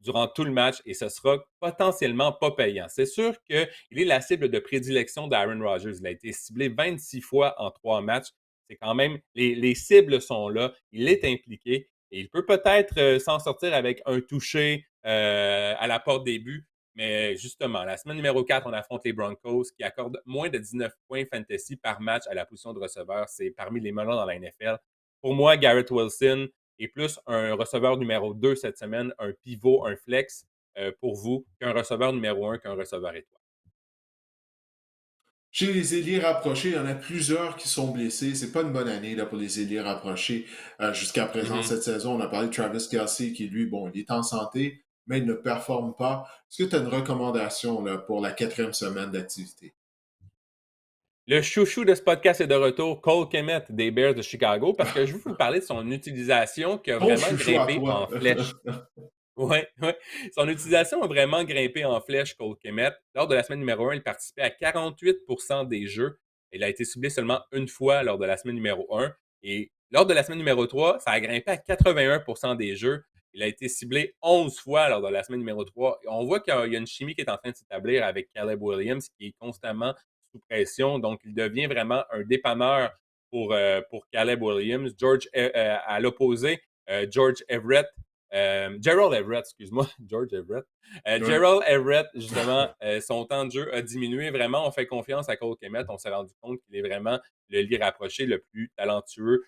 durant tout le match et ce sera potentiellement pas payant. C'est sûr qu'il est la cible de prédilection d'Aaron Rodgers. Il a été ciblé 26 fois en 3 matchs. C'est quand même, les cibles sont là, il est impliqué et il peut peut-être s'en sortir avec un touché à la porte des buts. Mais justement, la semaine numéro 4, on affronte les Broncos qui accordent moins de 19 points fantasy par match à la position de receveur. C'est parmi les melons dans la NFL. Pour moi, Garrett Wilson est plus un receveur numéro 2 cette semaine, un pivot, un flex pour vous, qu'un receveur numéro 1, qu'un receveur étoile. Chez les ailiers rapprochés, il y en a plusieurs qui sont blessés. C'est pas une bonne année là, pour les ailiers rapprochés. Jusqu'à présent, Mhm. cette saison, on a parlé de Travis Kelce qui, lui, bon, il est en santé, mais il ne performe pas. Est-ce que tu as une recommandation là, pour la quatrième semaine d'activité? Le chouchou de ce podcast est de retour, Cole Kmet des Bears de Chicago, parce que je veux vous parler de son utilisation qui a Ton vraiment chouchou à grimpé toi. en flèche. Oui, oui. Son utilisation a vraiment grimpé en flèche, Cole Kmet. Lors de la semaine numéro 1, il participait à 48 des jeux. Il a été ciblé seulement une fois lors de la semaine numéro 1. Et lors de la semaine numéro 3, ça a grimpé à 81 des jeux. Il a été ciblé 11 fois lors de la semaine numéro 3. Et on voit qu'il y a une chimie qui est en train de s'établir avec Caleb Williams, qui est constamment sous pression. Donc, il devient vraiment un dépanneur pour Caleb Williams. À l'opposé, George Everett Gerald Everett, excuse-moi, George Everett. Ouais. Gerald Everett, justement, son temps de jeu a diminué. Vraiment, on fait confiance à Cole Kemet. On s'est rendu compte qu'il est vraiment le lit rapproché le plus talentueux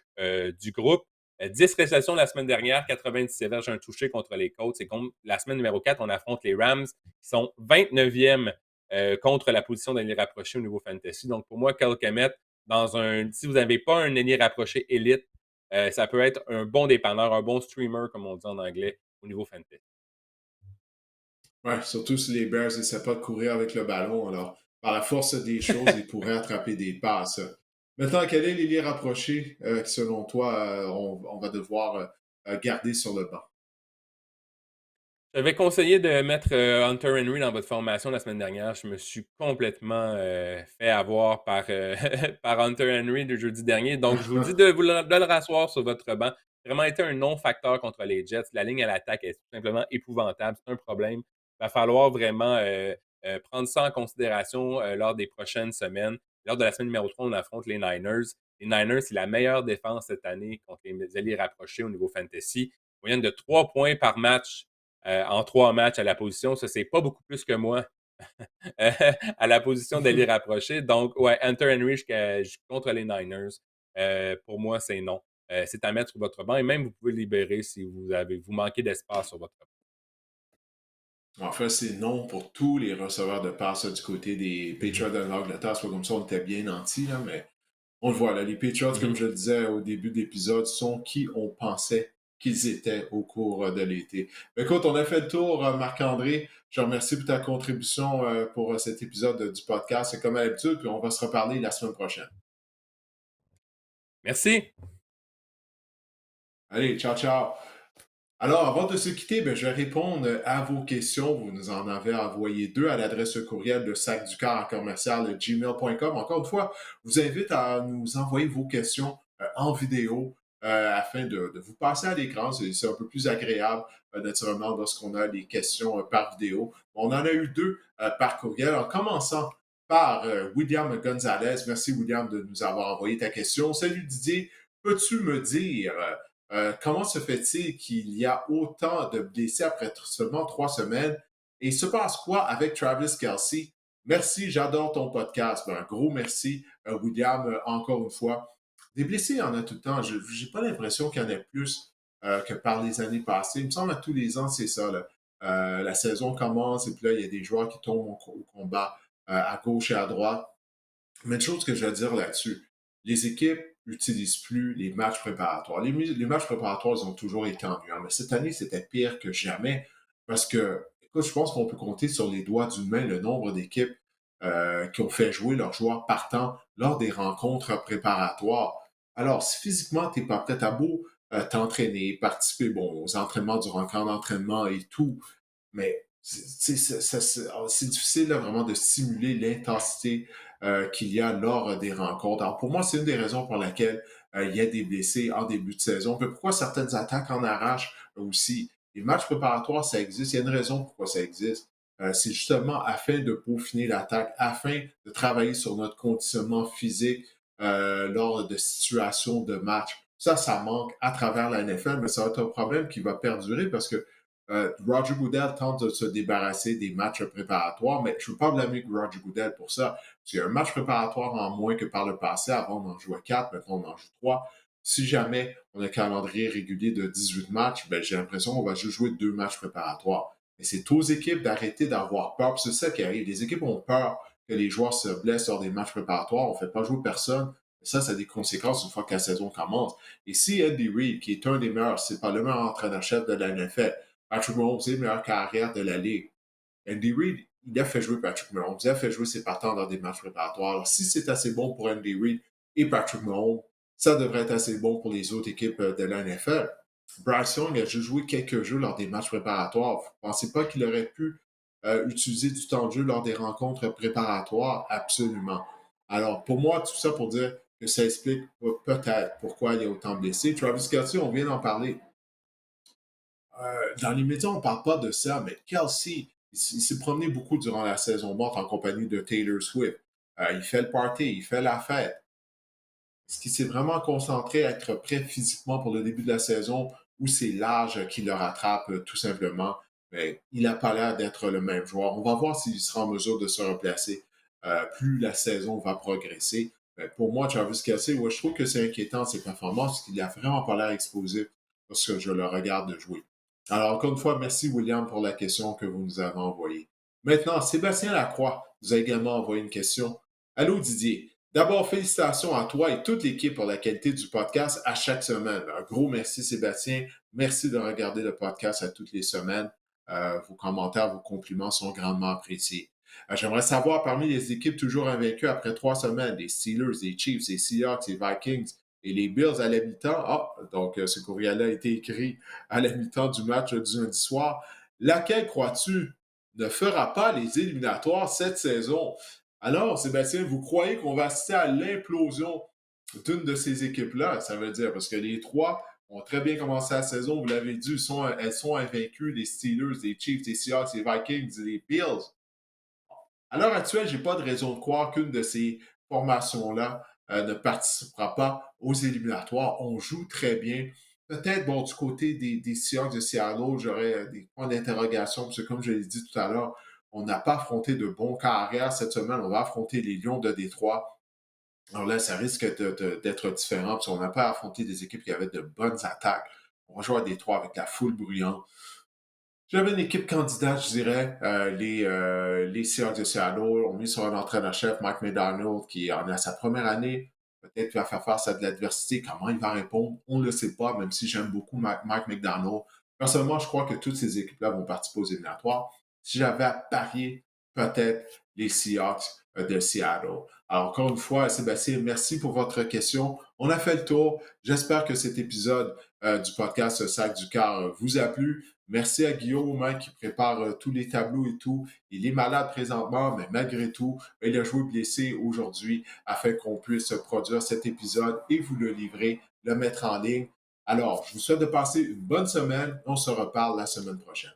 du groupe. 10 réceptions la semaine dernière, 97 verges, un touché contre les Colts. Et comme la semaine numéro 4, on affronte les Rams, qui sont 29e contre la position d'un lit rapproché au niveau fantasy. Donc, pour moi, Cole Kemet, si vous n'avez pas un ailier rapproché élite, ça peut être un bon dépanneur, un bon streamer, comme on dit en anglais, au niveau fantasy. Ouais, surtout si les Bears n'essaient pas de courir avec le ballon. Alors, par la force des choses, ils pourraient attraper des passes. Maintenant, quel est l'ailier rapproché qui, selon toi, on va devoir garder sur le banc? J'avais conseillé de mettre Hunter Henry dans votre formation la semaine dernière. Je me suis complètement fait avoir par Hunter Henry le jeudi dernier. Donc, je vous dis de le rasseoir sur votre banc. Vraiment été un non-facteur contre les Jets. La ligne à l'attaque est tout simplement épouvantable. C'est un problème. Il va falloir vraiment prendre ça en considération lors des prochaines semaines. Lors de la semaine numéro 3, on affronte les Niners. Les Niners, c'est la meilleure défense cette année contre les alliés rapprochés au niveau fantasy. Moyenne de 3 points par match en 3 matchs à la position. Ça, c'est pas beaucoup plus que moi à la position d'aller rapprocher. Donc, ouais, Hunter Henry contre les Niners. Pour moi, c'est non. C'est à mettre sur votre banc et même vous pouvez libérer si vous manquez d'espace sur votre banc. En fait, c'est non pour tous les receveurs de passe du côté des Mhm. Patriots de l'Angleterre. C'est pas comme ça, on était bien nantis, là, mais on le voit. Là, les Patriots, comme Mhm. je le disais au début de l'épisode, sont qui on pensait qu'ils étaient au cours de l'été. Écoute, on a fait le tour, Marc-André. Je te remercie pour ta contribution pour cet épisode du podcast. C'est comme à l'habitude, puis on va se reparler la semaine prochaine. Merci. Allez, ciao, ciao. Alors, avant de se quitter, ben, je vais répondre à vos questions. Vous nous en avez envoyé deux à l'adresse courriel de sacducœur à commercial gmail.com. Encore une fois, je vous invite à nous envoyer vos questions en vidéo afin de vous passer à l'écran. C'est un peu plus agréable, naturellement, lorsqu'on a les questions par vidéo. On en a eu deux par courriel, en commençant par William Gonzalez. Merci, William, de nous avoir envoyé ta question. Salut Didier, peux-tu me dire comment se fait-il qu'il y a autant de blessés après seulement 3 semaines? Et se passe quoi avec Travis Kelce? Merci, j'adore ton podcast. Ben, un gros merci, William, encore une fois. Des blessés, il y en a tout le temps. Je n'ai pas l'impression qu'il y en ait plus que par les années passées. Il me semble à tous les ans, c'est ça. Là. La saison commence et puis là, il y a des joueurs qui tombent au combat à gauche et à droite. Mais une chose que je veux dire là-dessus, les équipes n'utilisent plus les matchs préparatoires. Les matchs préparatoires, ils ont toujours été ennuyants, mais cette année, c'était pire que jamais parce que, écoute, je pense qu'on peut compter sur les doigts d'une main le nombre d'équipes qui ont fait jouer leurs joueurs partants lors des rencontres préparatoires. Alors, si physiquement, tu n'es pas peut-être à beau t'entraîner, participer bon, aux entraînements durant le camp d'entraînement et tout, mais c'est difficile là, vraiment de simuler l'intensité qu'il y a lors des rencontres. Alors pour moi, c'est une des raisons pour laquelle il y a des blessés en début de saison. Mais pourquoi certaines attaques en arrachent aussi? Les matchs préparatoires, ça existe. Il y a une raison pourquoi ça existe. C'est justement afin de peaufiner l'attaque, afin de travailler sur notre conditionnement physique lors de situations de match. Ça manque à travers la NFL, mais ça va être un problème qui va perdurer parce que Roger Goodell tente de se débarrasser des matchs préparatoires, mais je ne veux pas blâmer Roger Goodell pour ça. Parce qu'il y a un match préparatoire en moins que par le passé. Avant, on en jouait 4, maintenant, on en joue 3. Si jamais on a un calendrier régulier de 18 matchs, ben, j'ai l'impression qu'on va juste jouer 2 matchs préparatoires. Et c'est aux équipes d'arrêter d'avoir peur. C'est ça qui arrive. Les équipes ont peur que les joueurs se blessent lors des matchs préparatoires. On ne fait pas jouer personne. Ça a des conséquences une fois que la saison commence. Et si Andy Reid, qui est un des meilleurs, c'est pas le meilleur entraîneur-chef de la NFL, Patrick Mahomes est la meilleure carrière de la Ligue. Andy Reid, il a fait jouer Patrick Mahomes, il a fait jouer ses partants dans des matchs préparatoires. Alors, si c'est assez bon pour Andy Reid et Patrick Mahomes, ça devrait être assez bon pour les autres équipes de la NFL. Bryce Young a juste joué quelques jeux lors des matchs préparatoires. Vous ne pensez pas qu'il aurait pu utiliser du temps de jeu lors des rencontres préparatoires? Absolument. Alors, pour moi, tout ça pour dire que ça explique peut-être pourquoi il y a autant de blessés. Travis Kelce, on vient d'en parler. Dans les médias, on ne parle pas de ça, mais Kelsey, il s'est promené beaucoup durant la saison morte en compagnie de Taylor Swift. Il fait le party, il fait la fête. Est-ce qu'il s'est vraiment concentré à être prêt physiquement pour le début de la saison ou c'est l'âge qui le rattrape tout simplement? Mais il n'a pas l'air d'être le même joueur. On va voir s'il sera en mesure de se replacer. Plus la saison va progresser. Mais pour moi, Travis Kelce, ouais, je trouve que c'est inquiétant ses performances parce qu'il n'a vraiment pas l'air explosif lorsque je le regarde jouer. Alors, encore une fois, merci William pour la question que vous nous avez envoyée. Maintenant, Sébastien Lacroix nous a également envoyé une question. Allô Didier, d'abord, félicitations à toi et toute l'équipe pour la qualité du podcast à chaque semaine. Un gros merci, Sébastien. Merci de regarder le podcast à toutes les semaines. Vos commentaires, vos compliments sont grandement appréciés. J'aimerais savoir, parmi les équipes toujours invaincues après 3 semaines, les Steelers, les Chiefs, les Seahawks, les Vikings et les Bills à la mi-temps, donc ce courriel-là a été écrit à la mi-temps du match du lundi soir, laquelle crois-tu ne fera pas les éliminatoires cette saison? Alors, Sébastien, vous croyez qu'on va assister à l'implosion d'une de ces équipes-là? Ça veut dire, parce que les trois ont très bien commencé la saison, vous l'avez dit, elles sont invaincues, les Steelers, les Chiefs, les Seahawks, les Vikings, les Bills. À l'heure actuelle, je n'ai pas de raison de croire qu'une de ces formations-là ne participera pas aux éliminatoires. On joue très bien. Peut-être, bon, du côté des Seahawks de Seattle, j'aurais des points d'interrogation, parce que comme je l'ai dit tout à l'heure, on n'a pas affronté de bons carrières cette semaine. On va affronter les Lions de Détroit. Alors là, ça risque d'être différent, parce qu'on n'a pas affronté des équipes qui avaient de bonnes attaques. On va jouer à Détroit avec la foule bruyante. J'avais une équipe candidate, je dirais. Les Seahawks de Seattle ont mis sur un entraîneur-chef, Mike McDonald, qui en est à sa première année. Peut-être qu'il va faire face à de l'adversité. Comment il va répondre? On ne le sait pas, même si j'aime beaucoup Mike McDonald. Personnellement, je crois que toutes ces équipes-là vont participer aux éliminatoires. Si j'avais à parier, peut-être les Seahawks de Seattle. Alors, encore une fois, Sébastien, merci pour votre question. On a fait le tour. J'espère que cet épisode du podcast Sac du Car vous a plu. Merci à Guillaume hein, qui prépare tous les tableaux et tout. Il est malade présentement, mais malgré tout, il a joué blessé aujourd'hui afin qu'on puisse produire cet épisode et vous le livrer, le mettre en ligne. Alors, je vous souhaite de passer une bonne semaine. On se reparle la semaine prochaine.